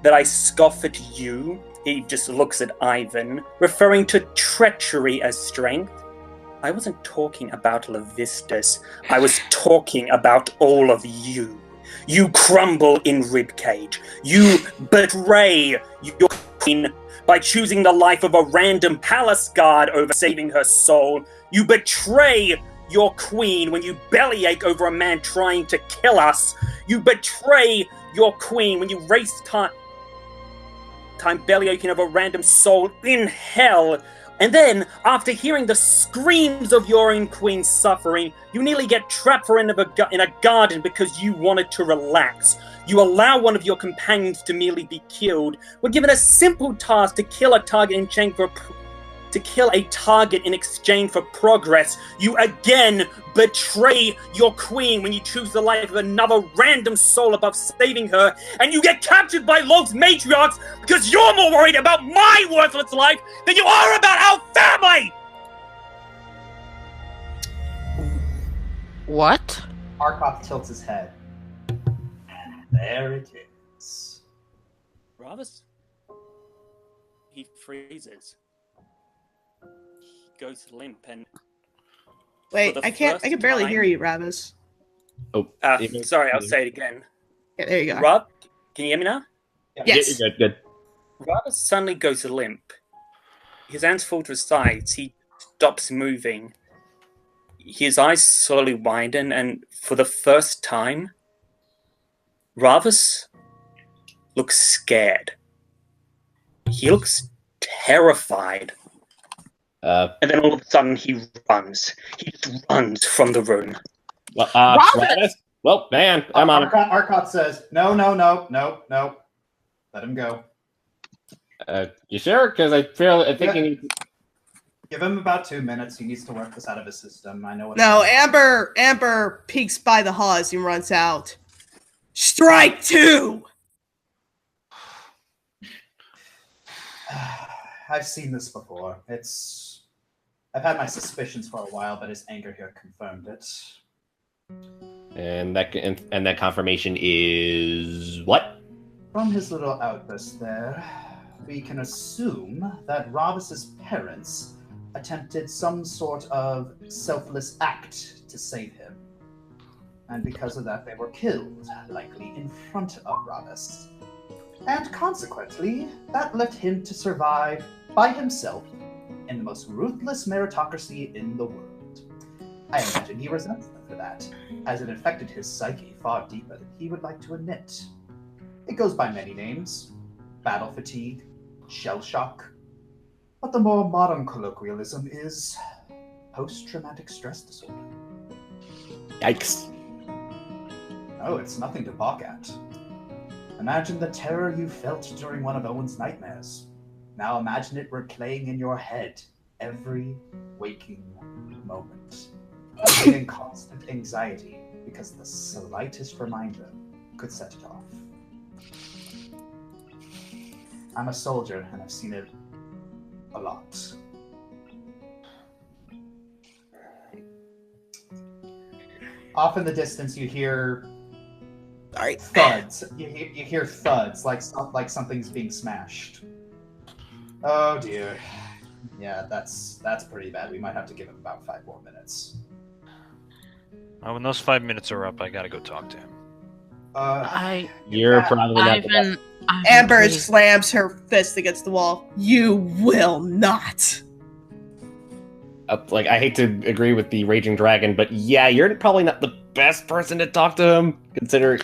That I scoff at you He just looks at Ivan, referring to treachery as strength. I wasn't talking about Levistus. I was talking about all of you. You crumble in ribcage. You betray your queen by choosing the life of a random palace guard over saving her soul. You betray your queen when you bellyache over a man trying to kill us. You betray your queen when you waste time bellyaching over a random soul in hell. And then, after hearing the screams of your own queen suffering, you nearly get trapped in a garden because you wanted to relax. You allow one of your companions to merely be killed when given a simple task to kill a target in exchange for progress. You again betray your queen when you choose the life of another random soul above saving her, and you get captured by Love's matriarchs because you're more worried about my worthless life than you are about our family! What? Arkoth tilts his head. And there it is. Ravus? He freezes. He goes limp and... Wait, For the I can first barely time- hear you, Ravis. Oh, sorry, I'll say it again. Yeah, there you go. Rob, can you hear me now? Yes. Good. Ravus suddenly goes limp. His hands fall to his sides. He stops moving. His eyes slowly widen, and for the first time, Ravus looks scared. He looks terrified. And then all of a sudden he runs. He just runs from the room. Well, Ravus! Well, man, I'm on it. Arkoth says, no. Let him go. You sure? Because I think Yeah. he needs... Give him about 2 minutes. He needs to work this out of his system. I know what. No, Amber peeks by the hawes and runs out. Strike 2! I've seen this before. I've had my suspicions for a while, but his anger here confirmed it. And that confirmation is what? From his little outburst there, we can assume that Ravus's parents attempted some sort of selfless act to save him. And because of that, they were killed, likely in front of Ravus. And consequently, that left him to survive by himself in the most ruthless meritocracy in the world. I imagine he resents them for that, as it affected his psyche far deeper than he would like to admit. It goes by many names: battle fatigue, shell shock, but the more modern colloquialism is post-traumatic stress disorder. Yikes. Oh, it's nothing to balk at. Imagine the terror you felt during one of Owen's nightmares. Now imagine it replaying in your head every waking moment. In constant anxiety because the slightest reminder could set it off. I'm a soldier and I've seen it a lot. Off in the distance you hear thuds. You hear thuds like something's being smashed. Oh dear. Yeah, that's pretty bad. We might have to give him about 5 more minutes. When those 5 minutes are up, I gotta go talk to him. You're probably not the best. Amber please. slams her fist against the wall. You will not. I hate to agree with the Raging Dragon, but yeah, you're probably not the best person to talk to him, considering...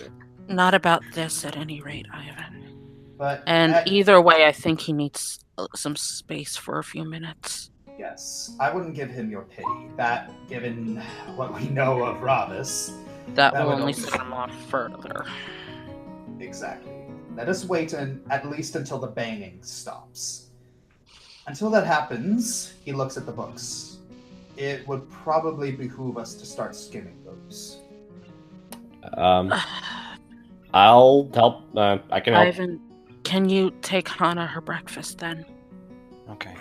Not about this at any rate, Ivan. But And either way, I think he needs some space for a few minutes. yes, I wouldn't give him your pity. That, given what we know of Ravus, That That will would only only- send him on further. exactly. Let us wait at least until the banging stops. Until that happens, he looks at the books. It would probably behoove us to start skimming those. I'll help. I can help. Ivan, can you take Hana her breakfast then? Okay.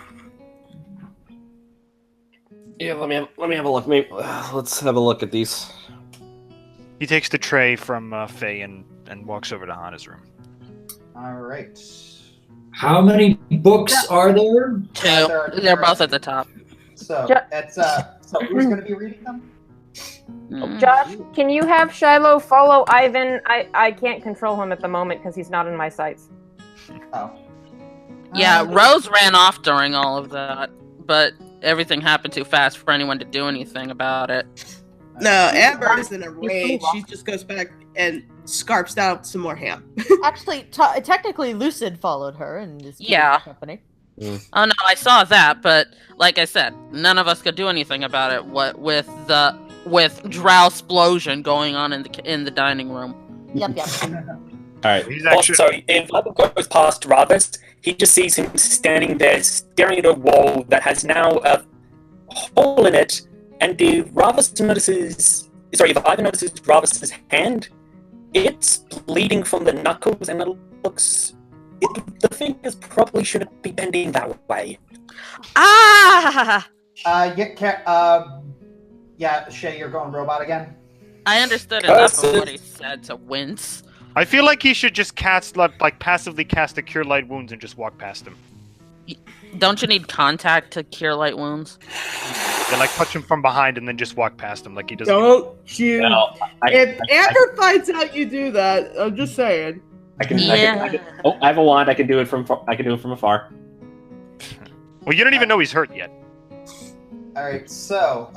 Yeah, let me have a look. Let's have a look at these. He takes the tray from Faye and walks over to Hana's room. All right. How many books are there? Two. there are- They're both at the top. So Ju- it's so who's going to be reading them? Mm. Josh, can you have Shiloh follow Ivan? I can't control him at the moment because he's not in my sights. Oh. Yeah, Rose ran off during all of that, but everything happened too fast for anyone to do anything about it. No, Amber is in a rage. She just goes back and scarps down some more ham. Actually, technically, Lucid followed her and is keeping Yeah. her company. Oh no, I saw that, but like I said, none of us could do anything about it. What with Drow explosion going on in the dining room. Yep. All right. He's actually. Also, if Malbolge goes past Ravis, he just sees him standing there, staring at a wall that has now a hole in it. And if Ivan notices Ravis's hand, it's bleeding from the knuckles, and it looks. The fingers probably shouldn't be bending that way. Ah! Yeah, Shay, you're going robot again. I understood enough of what he said to wince. I feel like he should just passively cast a Cure Light Wounds and just walk past him. Don't you need contact to cure light wounds? Yeah, like touch him from behind and then just walk past him like he doesn't. Don't you? No, If Amber finds out you do that, I'm just saying. I have a wand. I can do it from afar. Well, you don't even know he's hurt yet. All right, so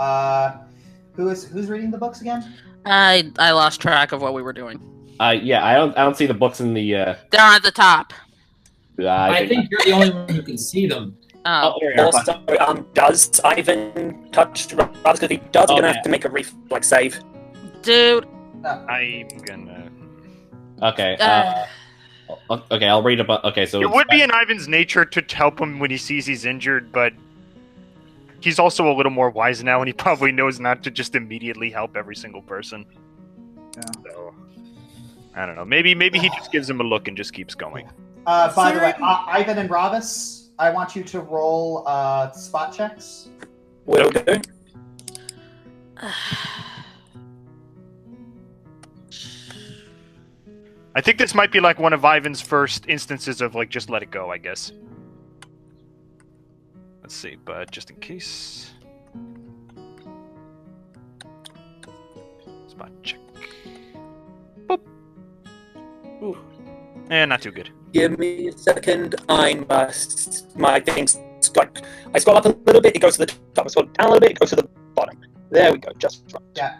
who's reading the books again? I lost track of what we were doing. Yeah, I don't see the books in the. They're at the top. I think you're the only one who can see them. Oh. here we are. Also, does Ivan touch Ravis? If he does, we're gonna have to make a reflex save. Dude. I'm gonna. Okay. Okay, I'll read about. Okay, so It would be in Ivan's nature to help him when he sees he's injured, but he's also a little more wise now, and he probably knows not to just immediately help every single person. Yeah. So, I don't know. Maybe he just gives him a look and just keeps going. By the way, Ivan and Ravis, I want you to roll spot checks. Will do. I think this might be like one of Ivan's first instances of like just let it go, I guess. Let's see, but just in case. Spot check. Boop. Ooh. Not too good. Give me a second. My thing's got. I scroll up a little bit, it goes to the top. I scroll down a little bit, it goes to the bottom. There we go, just right. Yeah.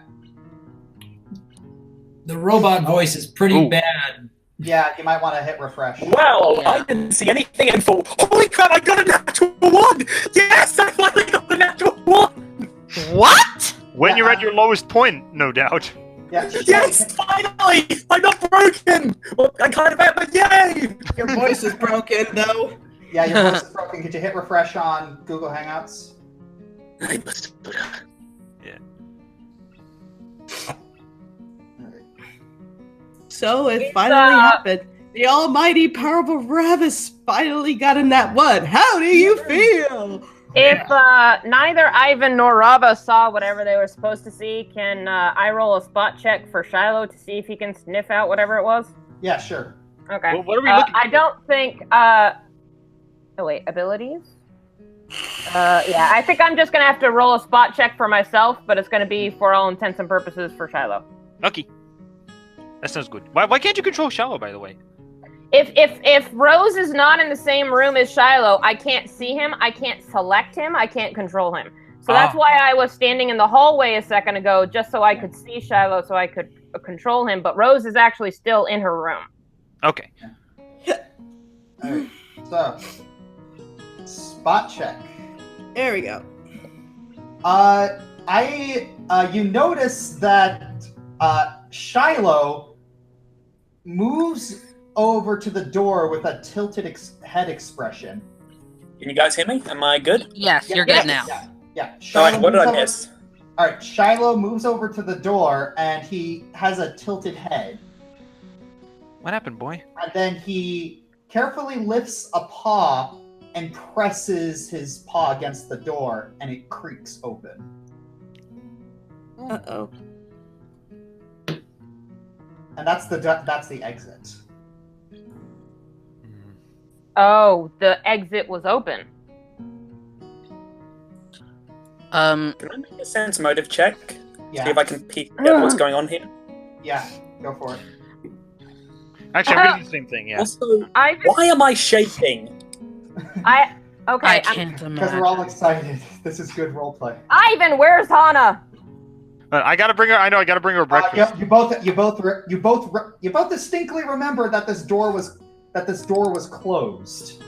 The robot voice is pretty Ooh. bad. Yeah, you might want to hit refresh. Wow, Yeah. I didn't see anything and thought, holy crap, I got a natural one! Yes, I finally got the natural one! What? When you're at your lowest point, no doubt. Yeah. Yes, finally! I'm not broken! Well, I kind of am, but yay! Your voice is broken, though. Yeah, your voice is broken. Could you hit refresh on Google Hangouts? I must. So it finally happened. The almighty, powerful Ravis finally got in that one. How do you feel? If neither Ivan nor Rava saw whatever they were supposed to see, can I roll a spot check for Shiloh to see if he can sniff out whatever it was? Yeah, sure. Okay. Well, what are we looking I for? don't think. Oh wait, abilities. Yeah, I think I'm just gonna have to roll a spot check for myself, but it's gonna be for all intents and purposes for Shiloh. Okay. That sounds good. Why can't you control Shallow, by the way? If Rose is not in the same room as Shiloh, I can't see him, I can't select him, I can't control him. So that's why I was standing in the hallway a second ago, just so I could see Shiloh, so I could control him. But Rose is actually still in her room. Okay. Alright, so spot check. There we go. You notice that Shiloh moves over to the door with a tilted head expression. Can you guys hear me? Am I good? Yes, you're good now. Yeah. Alright, what did I moves over- miss? Alright, Shiloh moves over to the door and he has a tilted head. What happened, boy? And then he carefully lifts a paw and presses his paw against the door and it creaks open. Uh-oh. And that's the exit. Oh, the exit was open. Can I make a sense motive check? Yeah. See if I can piece together what's going on here. Yeah, go for it. Actually, I'm doing the same thing. Yeah. Also, Ivan, why am I shaking? I I can't Because imagine. we're all excited. This is good roleplay. Ivan, where's Hana? I gotta bring her. I know. I gotta bring her breakfast. You both distinctly remember that this door was closed.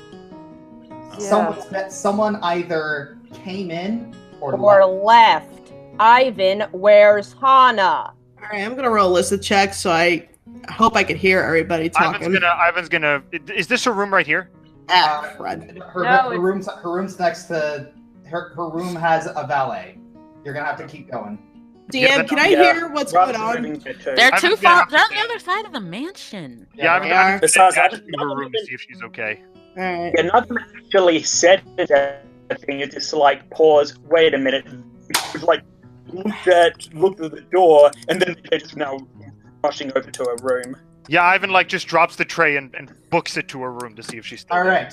Yeah. Someone either came in or Or left. left. Ivan, where's Hana? Alright, I'm gonna roll a list of checks so I hope I can hear everybody talking. Ivan's gonna. Is this her room right here? Ah, crud. Her room's next to her room has a valet. You're gonna have to keep going. DM, can I hear what's going on? They're Ivan's too gonna far. have to They're on the stay. other side of the mansion. Yeah, they are. I'm Besides, gonna I to just- her room to see if she's okay. Alright. Yeah, nothing actually said anything. It just like pause. Wait a minute. Like looked at the door, and then they're just now rushing over to her room. Yeah, Ivan just drops the tray and books it to her room to see if she's still All there. right.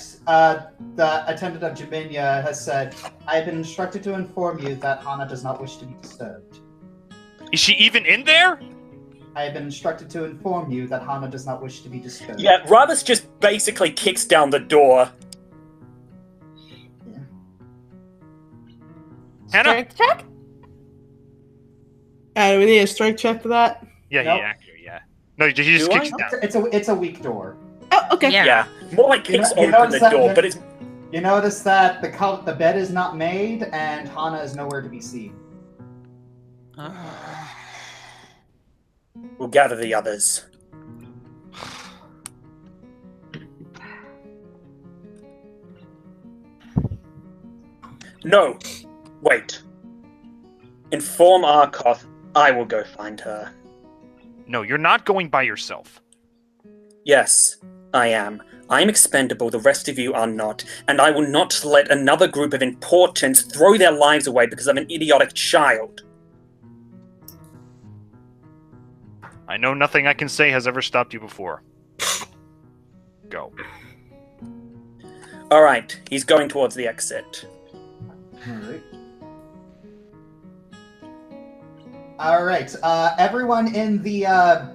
The attendant of Jaminia has said, "I have been instructed to inform you that Hana does not wish to be disturbed. Is she even in there? I have been instructed to inform you that Hana does not wish to be disturbed." Yeah, Ravis just basically kicks down the door. Hannah? Strength check? We need a strength check for that. Yeah, Nope. yeah. No, he just Do I? kicks down. It's a weak door. Oh, okay. Yeah. More like You kicks know- you open notice the that- door, but it's You notice that the bed is not made and Hana is nowhere to be seen. we'll gather the others. No, wait. Inform Arkoth. I will go find her. No, you're not going by yourself. Yes, I am. I am expendable, the rest of you are not, and I will not let another group of importance throw their lives away because of an idiotic child. I know nothing I can say has ever stopped you before. Go. Alright, he's going towards the exit. All right. Everyone in the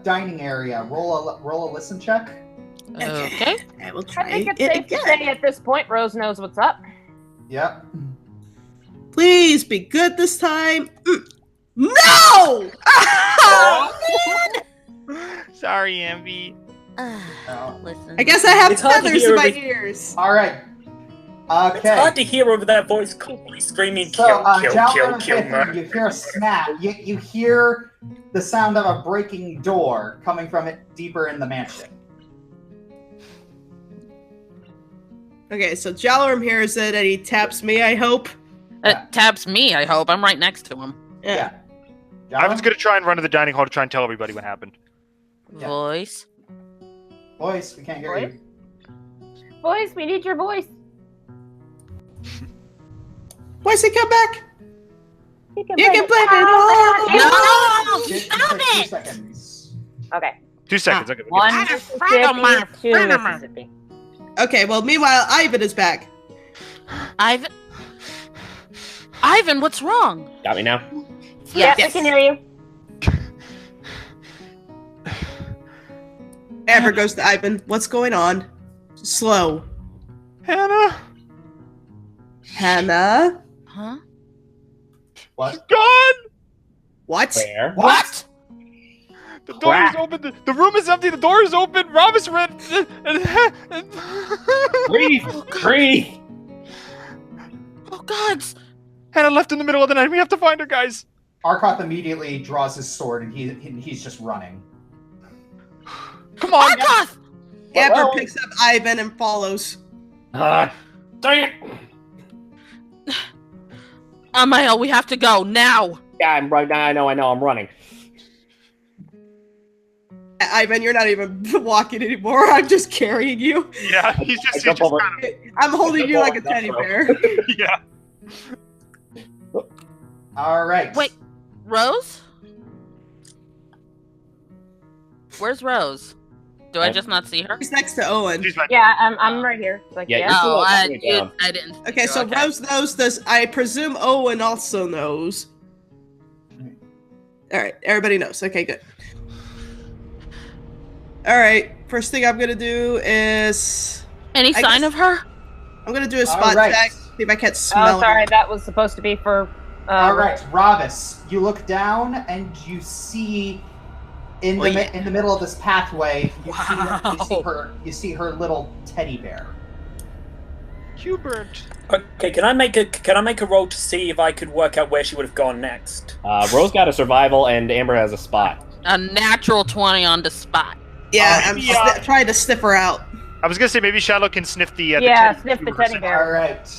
dining area, roll a listen check. Okay. I will I try think it's it safe to again. say at this point Rose knows what's up. Yep. Please be good this time. No! Sorry, Envy. Listen. I guess I have It's hard to feathers hear in my every- ears. All right. Okay. It's hard to hear over that voice constantly screaming, So, kill, Jalmer and kill, Fifth, murder. you hear a snap. You hear the sound of a breaking door coming from it deeper in the mansion. Okay, so Jalorm hears it and he taps me, I hope. Taps me, I hope. I'm right next to him. Yeah. Ivan's Jalmer? gonna try and run to the dining hall to try and tell everybody what happened. Yeah. Voice. Voice, we can't hear Voice? you. Voice, we need your voice. Why does he come back? You can You can blame it all. No! Give- Stop take 2 it! seconds. Okay. 2 seconds. Okay. One I had a Mississippi, friend of mine, two friend of mine. Mississippi. Okay, well, meanwhile, Ivan is back. Ivan, what's wrong? Got me now? Yeah, Yes. we can hear you. Amber goes to Ivan. What's going on? Slow. Hannah, Hannah? Huh? What? gone. What? Where? What? The door is open. The room is empty. The door is open. Robin's red. Breathe! Breathe! Oh, God. Hannah left in the middle of the night. We have to find her, guys. Arkoth immediately draws his sword and he's just running. Come on. Arkoth! Amber Well- picks up Ivan and follows. Dang it! Amael, we have to go now. Yeah, I'm right now. I know, I'm running. Ivan, you're not even walking anymore. I'm just carrying you. Yeah, he's I just jump over. kind I'm holding you like a That's teddy rough. bear. of, yeah. All right. Wait. Rose? Where's Rose? Do I just not see her? She's next to Owen. She's right. Yeah, I'm right here. Like, Yeah, yeah. you're still Oh, all the way down. I didn't. see Okay, you. so Rose knows this. I presume Owen also knows. All right, everybody knows. Okay, good. All right, first thing I'm gonna do is Any I sign guess- of her? I'm gonna do a spot Alright. check. See if I can't smell Oh, sorry, her. that was supposed to be for. All right, Ravis, you look down and you see in Oh, the yeah. in the middle of this pathway, Wow. you see her little teddy bear. Hubert. Okay, can I make a roll to see if I could work out where she would have gone next? Rose got a survival, and Amber has a spot. A natural 20 on the spot. Yeah, I'm yeah. trying to sniff her out. I was gonna say maybe Shiloh can sniff the Yeah, teddy sniff the you were teddy saying. bear. All right.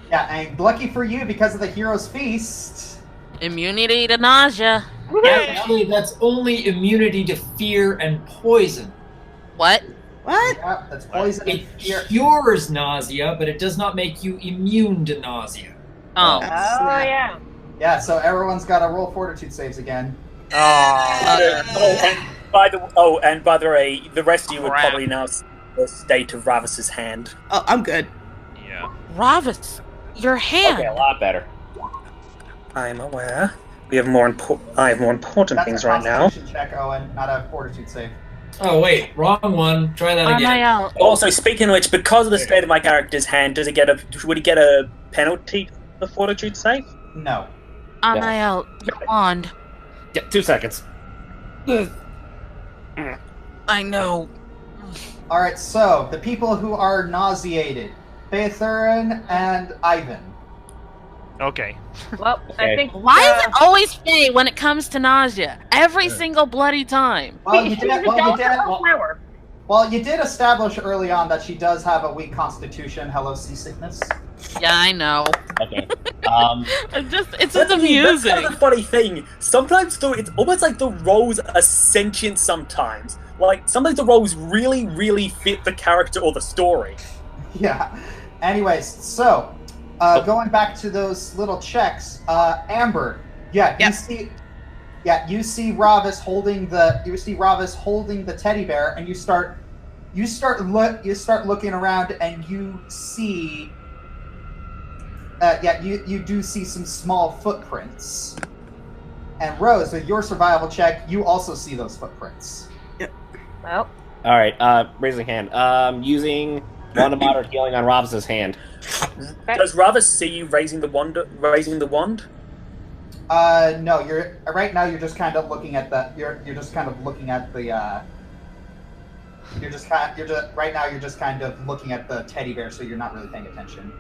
Yeah, and lucky for you, because of the hero's feast. Immunity to nausea. Actually, that's only immunity to fear and poison. What? What? Yeah, that's poison and It fear. cures nausea, but it does not make you immune to nausea. Oh. Oh yeah. Yeah, so everyone's got to roll fortitude saves again. Oh, and by the way, the rest of you would Crap. probably now see the state of Ravis's hand. Oh, I'm good. Yeah. Ravis, your hand. Okay, a lot better. I'm aware. I have more important That's things a right now. constitution check, Owen, not a fortitude save. Oh wait, wrong one. Try that Am I again. out? Also, speaking of which, because of the state of my character's hand, would he get a penalty for the fortitude save? No. Am Yeah. I out? Your wand. Yeah, 2 seconds. I know. All right, so the people who are nauseated, Faethurin and Ivan. Okay. Well, Okay. I think. Why is it always Faye when it comes to nausea? Every single bloody time. Well, you She's did. a delicate flower. Well, you did establish early on that she does have a weak constitution. Hello, seasickness. Yeah, I know. Okay. It's just That's amusing. kind of the funny thing. Sometimes, though, it's almost like the roles are sentient sometimes. Like, sometimes the roles really, really fit the character or the story. Yeah. Anyways, so going back to those little checks, Amber. Yeah, Yep. you see Ravis holding the teddy bear, and you start looking around, and you see. You do see some small footprints. And Rose, with your survival check, you also see those footprints. Well, Alright, raising hand. Using Wand of Moderate Healing on Ravis's hand. Does Ravis see you raising the wand? No, you're right now. You're just kind of looking at the. You're just kind of looking at the. Right now. You're just kind of looking at the teddy bear, so you're not really paying attention.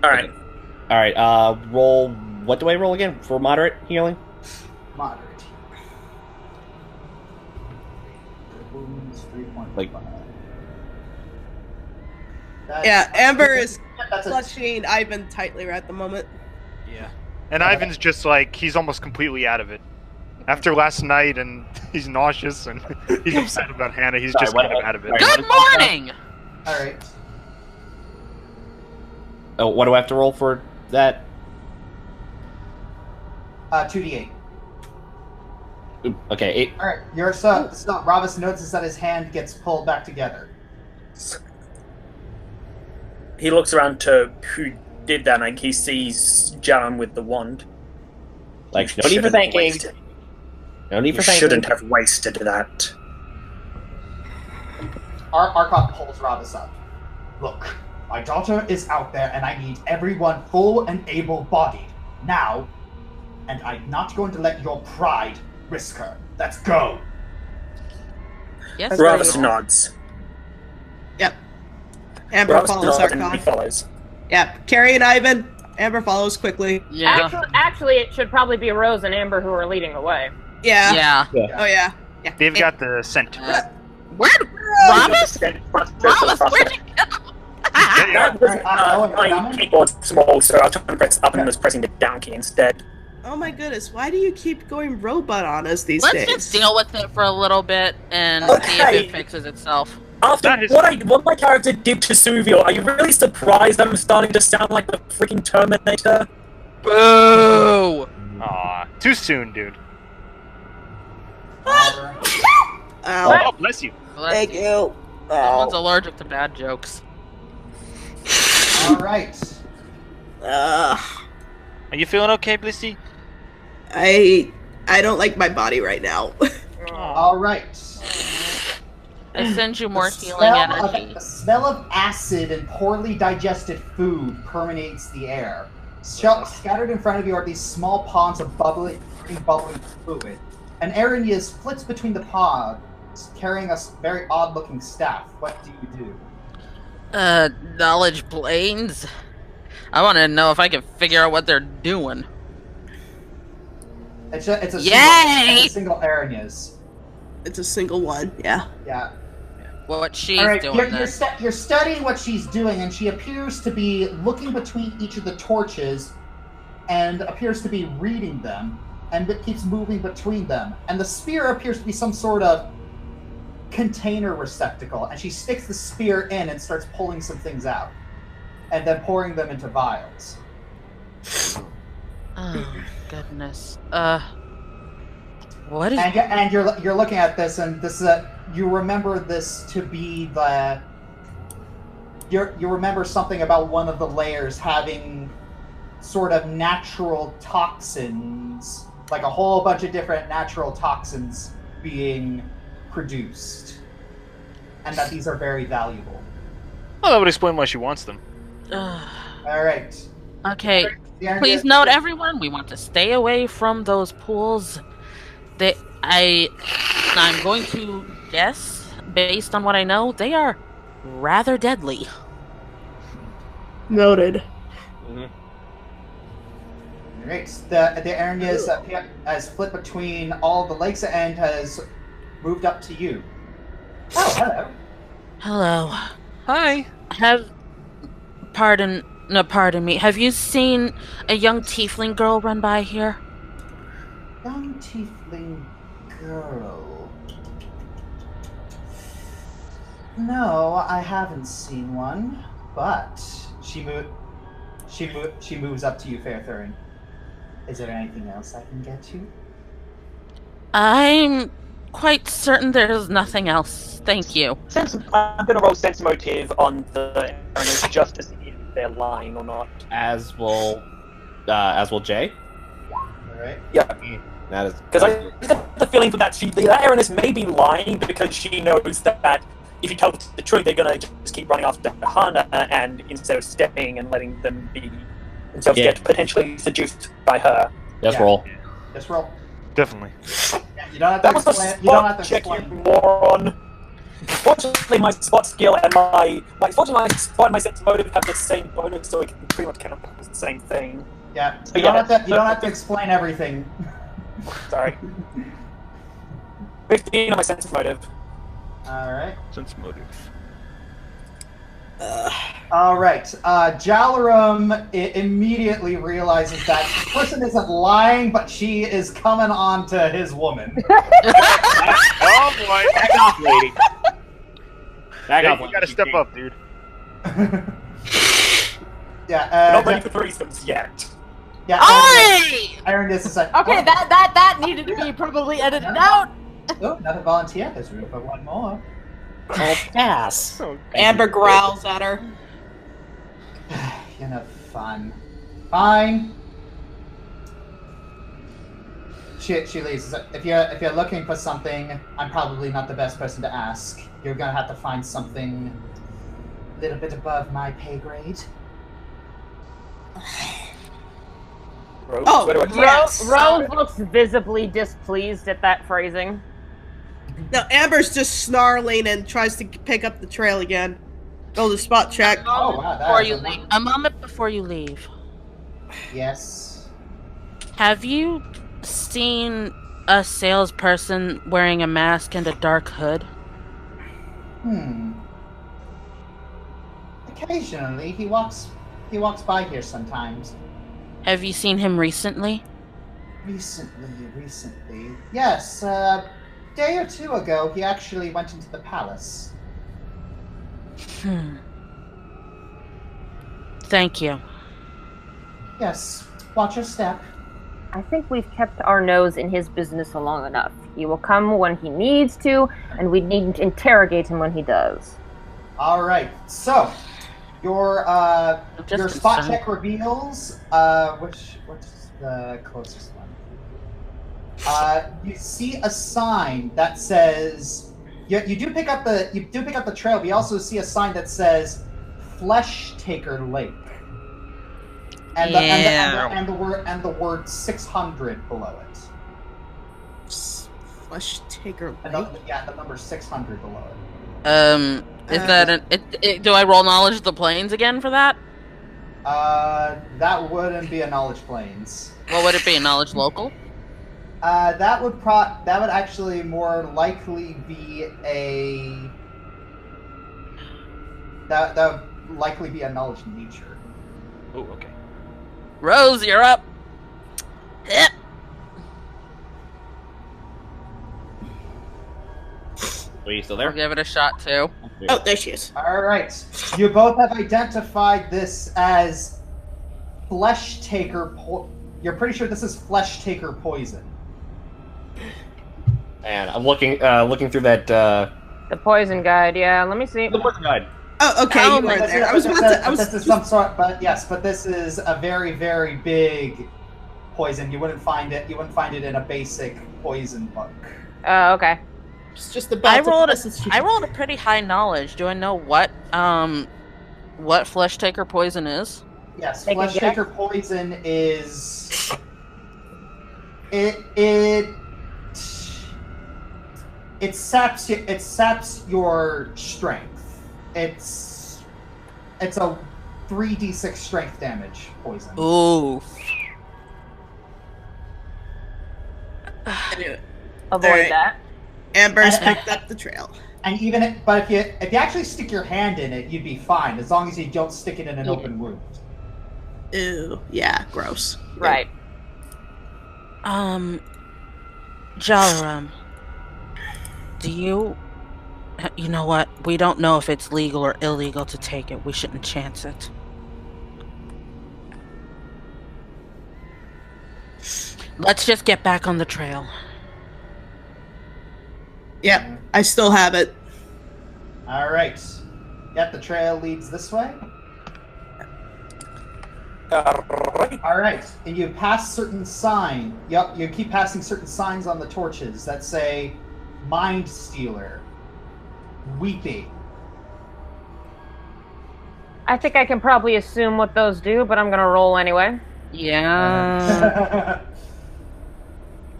Alright. Alright, roll. What do I roll again? For moderate healing? Moderate. Wounds 3.5. Like- Yeah, Amber is That's a, clutching Ivan tightly at the moment. Yeah. And Ivan's just like, he's almost completely out of it. After last night, and he's nauseous, and he's upset about Hannah, he's Sorry, just what- kind of out of it. sorry. Good morning. all right. Oh, what do I have to roll for that? 2d8. Oop, okay, 8. All right. You're so Ravis notices that his hand gets pulled back together. He looks around to who did that, and he sees Jaron with the wand. Like, You no need for shouldn't thanking. waste it. No need You for thanking. shouldn't have wasted that. Arcot pulls Ravis up. Look, my daughter is out there, and I need everyone full and able-bodied now. And I'm not going to let your pride risk her. Let's go. Yes, That's Ravis sir. nods. Amber Ravis follows nods and he Archon. follows. Yeah, Carrie and Ivan. Amber follows quickly. Yeah. Actually, it should probably be Rose and Amber who are leading the way. Yeah. Yeah. Oh yeah. Yeah. They've got the scent. Where? Ravis? Ravis, where'd you go? That was, my Coming? keyboard's small, so I was trying to press up and was pressing the down key instead. Oh my goodness, why do you keep going robot on us these Let's days? just deal with it for a little bit and see if Okay. it fixes itself. After That is- what my character did to Suvio, are you really surprised I'm starting to sound like the freaking Terminator? Boo! Aw, too soon, dude. Ow. Oh, bless you. Thank you. Someone's allergic to bad jokes. All right. Are you feeling okay, Blissy? I don't like my body right now. All right. I send you more The healing smell energy. The smell of acid and poorly digested food permeates the air. Scattered in front of you are these small ponds of bubbling fluid. An Aranyas flits between the ponds, carrying a very odd-looking staff. What do you do? Knowledge planes? I want to know if I can figure out what they're doing. It's a Yay! single Aranyas. It's a single one, yeah. Yeah. What she's All right, doing you're studying what she's doing, and she appears to be looking between each of the torches and appears to be reading them, and it keeps moving between them. And the spear appears to be some sort of container receptacle, and she sticks the spear in and starts pulling some things out, and then pouring them into vials. Oh, goodness. What is... And you're looking at this, and this you remember this to be the... You remember something about one of the layers having sort of natural toxins, like a whole bunch of different natural toxins being produced, and that these are very valuable. Well, that would explain why she wants them. All right. Okay, please note, everyone, we want to stay away from those pools. I'm going to guess, based on what I know, they are rather deadly. Noted. Great. The Aranyas has flipped between all the lakes and has moved up to you. Oh, hello. Hello. Hi. Pardon me. Have you seen a young tiefling girl run by here? Young tiefling girl. No, I haven't seen one, but she moves up to you, Fairthurn. Is there anything else I can get you? I'm quite certain there's nothing else. Thank you. I'm going to roll sense motive on the Aranyas just to see if they're lying or not. As will Jay. All right. Yeah. That is because I got the feeling that that Aranyas may be lying because she knows that if you tell the truth, they're gonna just keep running after Hana, and instead of stepping and letting them be themselves get potentially seduced by her. Just roll. Just roll. Definitely. Yeah, you don't have to explain. You don't have to check, explain. you moron. Fortunately, my spot skill and my spot and my sense motive have the same bonus, so it can pretty much count as the same thing. Yeah. So You don't have to explain everything. Sorry. 15 on my sense motive. Alright. Sense motive. Alright. Jalarum immediately realizes that the person isn't lying, but she is coming on to his woman. Oh boy! Back off, lady. Back off. You gotta step up, dude. Yeah, Not ready for threesomes yet. yeah. Oi! Iron is like, Okay, that needed to be probably edited out. Oh, another volunteer. There's room for one more. I'll pass. Oh, Amber growls at her. You know, fun. Fine. She leaves. If you're looking for something, I'm probably not the best person to ask. You're gonna have to find something a little bit above my pay grade. Rose, Oh, where do I yes. Rose looks visibly displeased at that phrasing. No, Amber's just snarling and tries to pick up the trail again. Roll the spot check. Oh wow, Before that you is leave. A moment before you leave. Yes. Have you seen a salesperson wearing a mask and a dark hood? Occasionally, he walks by here sometimes. Have you seen him recently? Recently. Yes, day or two ago, he actually went into the palace. Thank you. Yes, watch your step. I think we've kept our nose in his business long enough. He will come when he needs to, and we need to interrogate him when he does. All right. So, your just spot concerned. check reveals what's the closest one? You see a sign that says you do pick up the trail, but you also see a sign that says Flesh Taker Lake. And the word 600 below it. Flesh Taker And Lake. the number 600 below it. Is that do I roll knowledge of the planes again for that? That wouldn't be a knowledge planes. What would it be? Knowledge local? That would actually more likely be a that would likely be a knowledge nature. Oh, okay. Rose, you're up. Hit. Are you still I'll there? give it a shot too. Oh, there she is. All right, you both have identified this as Flesh Taker. You're pretty sure this is Flesh Taker poison. And I'm looking through that The poison guide, yeah. Let me see. the book guide. Oh, okay, Oh, you my are there. I was about to. I was. This is some sort, but this is a very, very big poison. You wouldn't find it in a basic poison book. Oh, okay. It's just about. I to rolled process- a pretty high knowledge. Do I know what Flesh Taker poison is? Yes, Take a Flesh guess. Taker poison is it saps your strength. It's a 3d6 strength damage poison. Ooh. Anyway, Avoid Alright. that. Amber's picked up the trail. And if you actually stick your hand in it, you'd be fine as long as you don't stick it in an open wound. Ew. Yeah. Gross. Right. Jalaram, do you know what? We don't know if it's legal or illegal to take it. We shouldn't chance it. Let's just get back on the trail. Yep. I still have it. All right. Yep, the trail leads this way. All right, and you pass certain sign. Yep, you keep passing certain signs on the torches that say "Mind Stealer," "Weeping." I think I can probably assume what those do, but I'm gonna roll anyway. Yeah. Yes.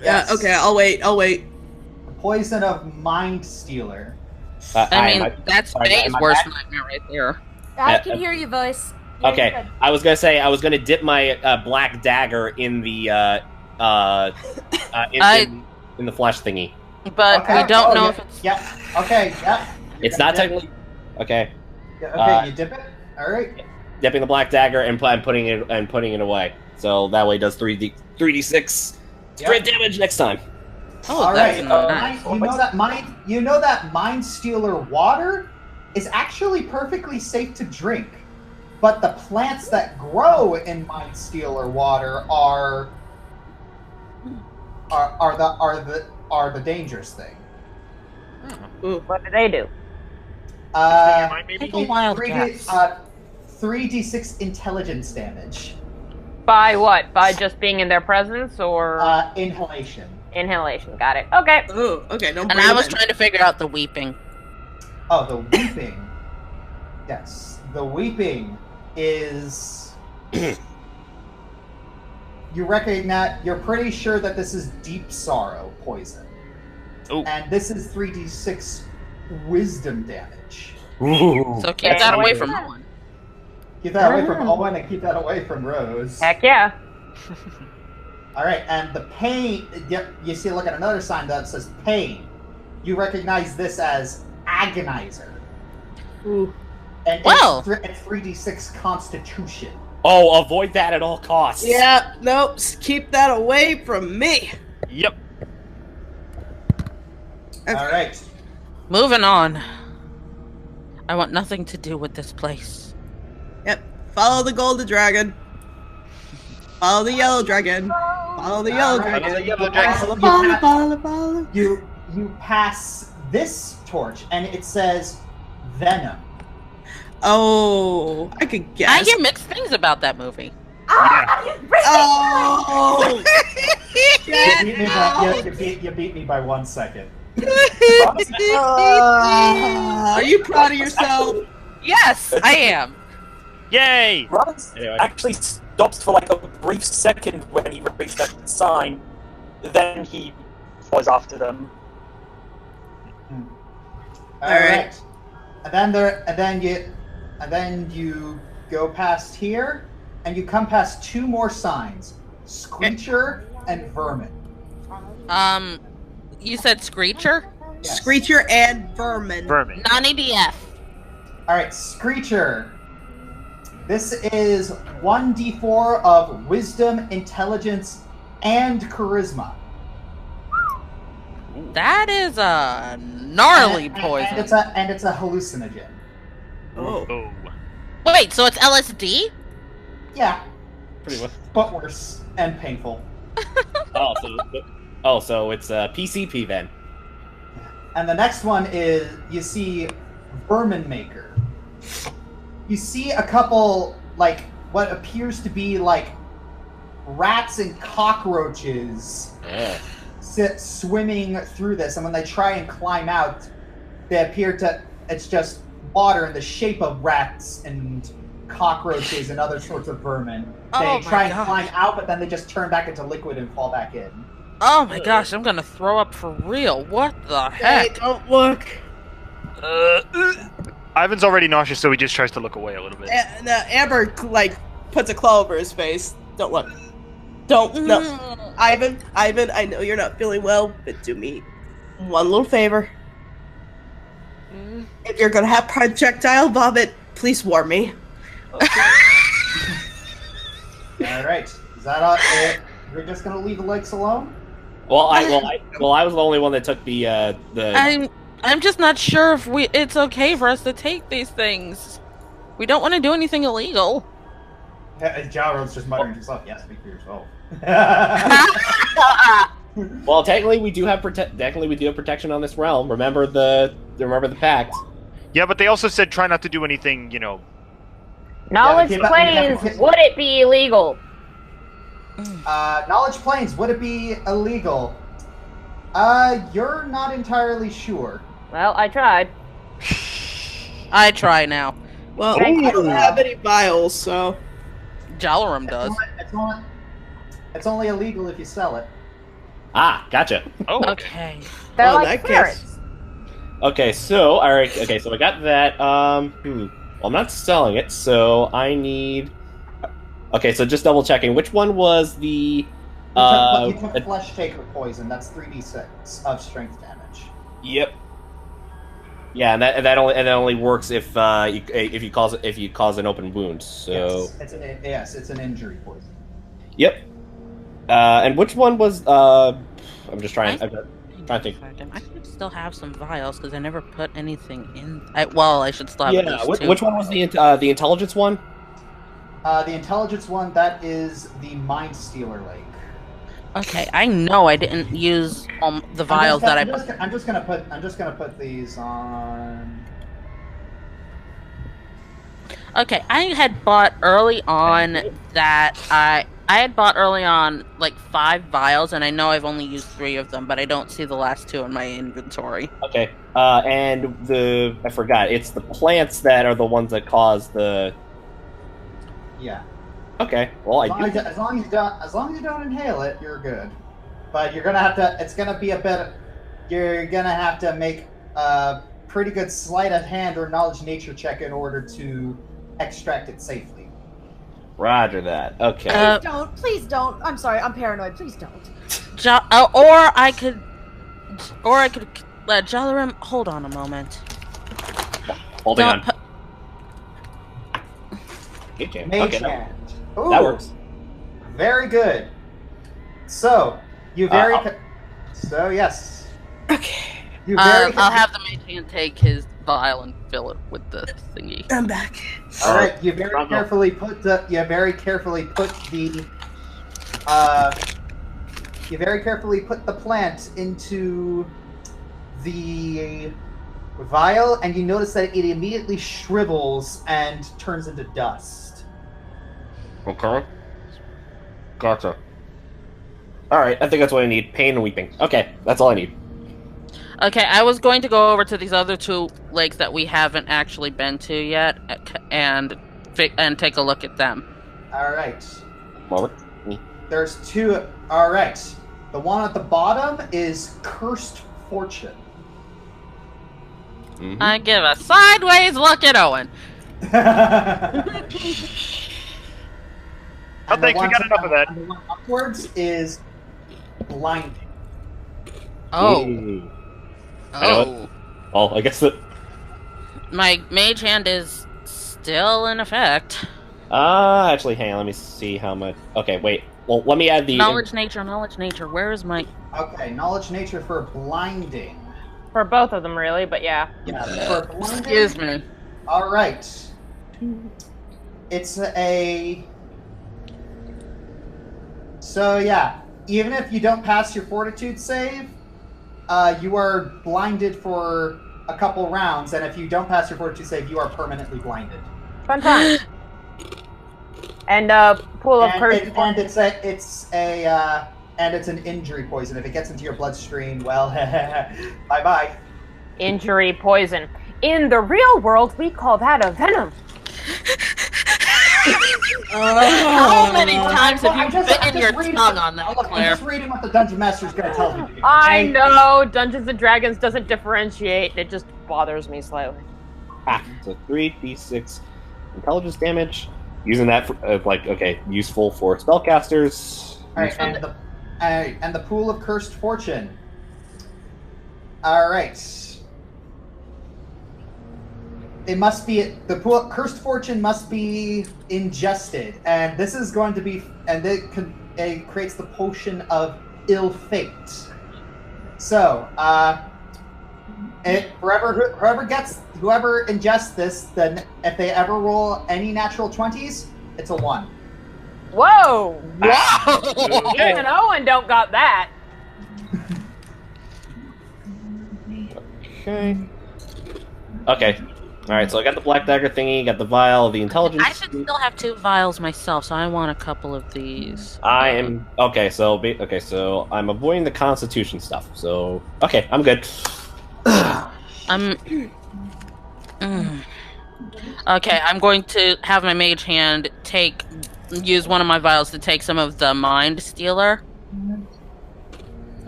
Yeah. Okay. I'll wait. The poison of Mind Stealer. I mean, that's Faye's am I worst back? nightmare right there. I can hear your voice. You're Okay, good. I was gonna dip my black dagger in the in the flesh thingy. But Okay. we don't know yeah, if it's... Yep. Okay. Yep. It's not technically okay. Yeah, okay, you dip it. All right. Dipping the black dagger and putting it away. So that way it does 3d6 spread damage next time. Oh, All that's right. nice. You know that Mind Stealer water is actually perfectly safe to drink, but the plants that grow in Mind Stealer water are the dangerous thing. What do they do? Take a wild guess. 3d6 intelligence damage. By what? By just being in their presence, or Inhalation. inhalation? Got it. Okay. Oh. Okay. Don't. And I was trying to figure out the weeping. Oh, the weeping. Yes, the weeping is. You recognize. You're pretty sure that this is deep sorrow poison. Ooh. And this is 3d6 wisdom damage. So keep that away from Owen. Keep that away from Owen and keep that away from Rose. Heck yeah. All right, and the pain. Yep, you see. Look at another sign that says pain. You recognize this as agonizer. Ooh. And Well. it's 3d6 Constitution. Oh, avoid that at all costs. Yeah. Nope. Keep that away from me. Yep. Okay. All right. Moving on. I want nothing to do with this place. Yep. Follow the golden dragon. Follow the yellow dragon. Oh, Follow the yellow Alright. dragon. Follow the yellow You dragon. pass- Follow. You pass this torch, and it says Venom. Oh, I could guess. I hear mixed things about that movie. Oh! You beat me by 1 second. Are you proud of yourself? Yes, I am. Yay! Russ Anyway. actually stops for like a brief second when he reads that sign. Then he flies after them. Alright. And then you go past here, and you come past 2 more signs: Screecher and Vermin. You said Screecher? Yes. Screecher and Vermin. Vermin. Non-ADF. Alright, Screecher. This is 1d4 of wisdom, intelligence, and charisma. That is a gnarly poison. And it's a hallucinogen. Oh. Oh. Wait, so it's LSD? Yeah, Pretty much. but worse and painful. So it's PCP then. And the next one is, you see Vermin Maker. You see a couple, like, what appears to be, like, rats and cockroaches swimming through this. And when they try and climb out, they appear to, it's just water in the shape of rats and cockroaches and other sorts of vermin. They try and climb out, but then they just turn back into liquid and fall back in. Oh my gosh, I'm gonna throw up for real. What the Hey, heck? don't look. Ivan's already nauseous, so he just tries to look away a little bit. Amber, like, puts a claw over his face. Don't look. Don't. No. Ivan, I know you're not feeling well, but do me one little favor. If you're gonna have projectile vomit, please warn me. Alright, is that all? You're just gonna leave the legs alone? Well, I was the only one that took the. I'm just not sure if it's okay for us to take these things. We don't want to do anything illegal. Jalrod's just muttering to himself, yeah, speak for yourself. Well, technically we do have protection on this realm. Remember the pact. Yeah, but they also said try not to do anything, you know. Knowledge planes, would it be illegal? Knowledge planes, would it be illegal? You're not entirely sure. Well, I tried. I try now. Well, I don't have any vials, so. Jalarum does. It's only illegal if you sell it. Ah, gotcha. Oh, Okay. They're Well, like in that case- spirits. Okay, so alright. Okay, so I got that. Well, I'm not selling it, so I need. Okay, so just double checking. Which one was the? You took flesh taker poison. That's 3d6 of strength damage. Yep. Yeah, and that only works if you cause an open wound. So. Yes, it's an injury poison. Yep. And which one was? I'm just trying. I'm trying to think. I should still have some vials because I never put anything in. I should still have at Yeah. least two. Which one was the intelligence one? The intelligence one, that is the Mind Stealer Lake. Okay, I know I didn't use the vials that I put. I'm just gonna put these on. Okay, I had bought early on that I had bought early on like 5 vials, and I know I've only used 3 of them, but I don't see the last 2 in my inventory. Okay. And I forgot. It's the plants that are the ones that cause the. Yeah. Okay. Well, As long as you don't inhale it, you're good. But you're gonna have to. It's gonna be a bit. You're gonna have to make a pretty good sleight of hand or knowledge nature check in order to extract it safely. Roger that. Okay. Please don't. I'm sorry, I'm paranoid. Please don't. Or I could let Jalarim. Hold on a moment. Holding Don't on. Okay. Mage Okay. hand. Ooh, That works. Very good. So you So yes. Okay. You very. I'll have the mage hand take his vial and fill it with the thingy. I'm back. All right. You very carefully put the. you very carefully put the plant into the vial, and you notice that it immediately shrivels and turns into dust. Okay. Gotcha. Alright, I think that's what I need. Pain and weeping. Okay, that's all I need. Okay, I was going to go over to these other 2 lakes that we haven't actually been to yet, and take a look at them. Alright. Moment. There's 2. Alright. The one at the bottom is Cursed Fortune. Mm-hmm. I give a sideways look at Owen. Oh, thanks, we got enough of that. And the one upwards is Blinding. Oh. Ooh. Oh. Well, I guess that... My mage hand is still in effect. Actually, hang on, let me see how much... Okay, wait. Well, let me add the... Knowledge nature. Where is my... Okay, knowledge nature for blinding. For both of them, really, but yeah. Yeah, for blinding. Excuse me. Alright. It's a... So, yeah. Even if you don't pass your fortitude save, you are blinded for a couple rounds, and if you don't pass your fortitude save, you are permanently blinded. Fun time. And pool of curse. And it's an injury poison. If it gets into your bloodstream, well, bye bye. Injury poison. In the real world, we call that a venom. How many times have you bitten your tongue on that, Look, I'm Claire? just reading what the Dungeon Master's going to tell me to do. I know Dungeons and Dragons doesn't differentiate. It just bothers me slightly. So 3d6 intelligence damage. Using that for, useful for spellcasters. Alright, and the pool of cursed fortune. Alright. It must be the pool. Cursed fortune must be ingested, and this is going to be, and it creates the potion of ill fate. So, whoever ingests this, then if they ever roll any natural 20s, it's a 1. Whoa! Wow! Even Owen don't got that. Okay. Alright, so I got the black dagger thingy, got the vial, the intelligence. I should still have 2 vials myself, so I want a couple of these. I am so I'm avoiding the constitution stuff. So okay, I'm good. Okay, I'm going to have my mage hand use one of my vials to take some of the mind stealer.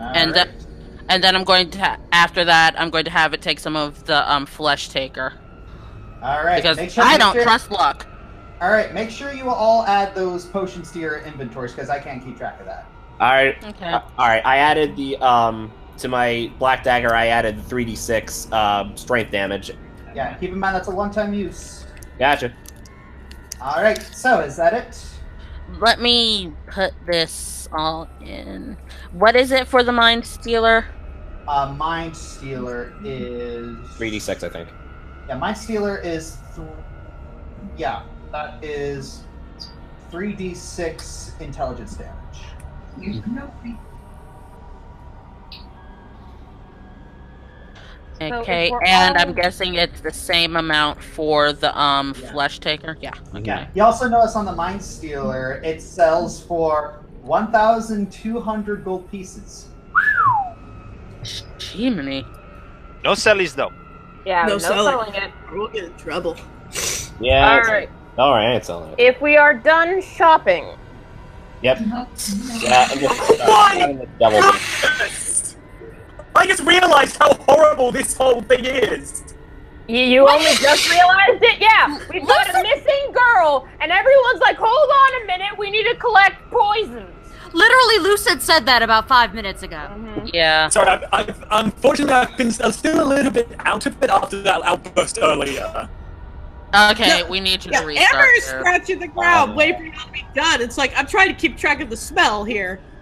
And then I'm going to after that I'm going to have it take some of the flesh taker. All right. Because I don't trust luck. All right, make sure you all add those potions to your inventories because I can't keep track of that. All right. Okay. All right. I added the to my black dagger. I added the 3d6 strength damage. Yeah, keep in mind that's a one-time use. Gotcha. All right. So is that it? Let me put this all in. What is it for the mind stealer? Mind Stealer is 3d6, I think. Yeah, Mind Stealer is that is 3d6 intelligence damage. Okay, and I'm guessing it's the same amount for the flesh taker. Yeah. Okay. Yeah. You also notice on the Mind Stealer, it sells for 1,200 gold pieces. Jiminy. No sellies though. Yeah, No no selling. selling it. We'll get in trouble. Yeah. Alright. Alright, I ain't selling it. If we are done shopping, Yep. Yeah, I'm just double. I just realized how horrible this whole thing is. you only just realized it? Yeah, we've got a missing girl, and everyone's like, hold on a minute, we need to collect poisons. Literally, Lucid said that about 5 minutes ago. Mm-hmm. Yeah. Sorry, unfortunately, I'm still a little bit out of it after that outburst earlier. Okay, we need you to restart. Amber is here. scratching the ground, waiting for you to be done. It's like I'm trying to keep track of the smell here.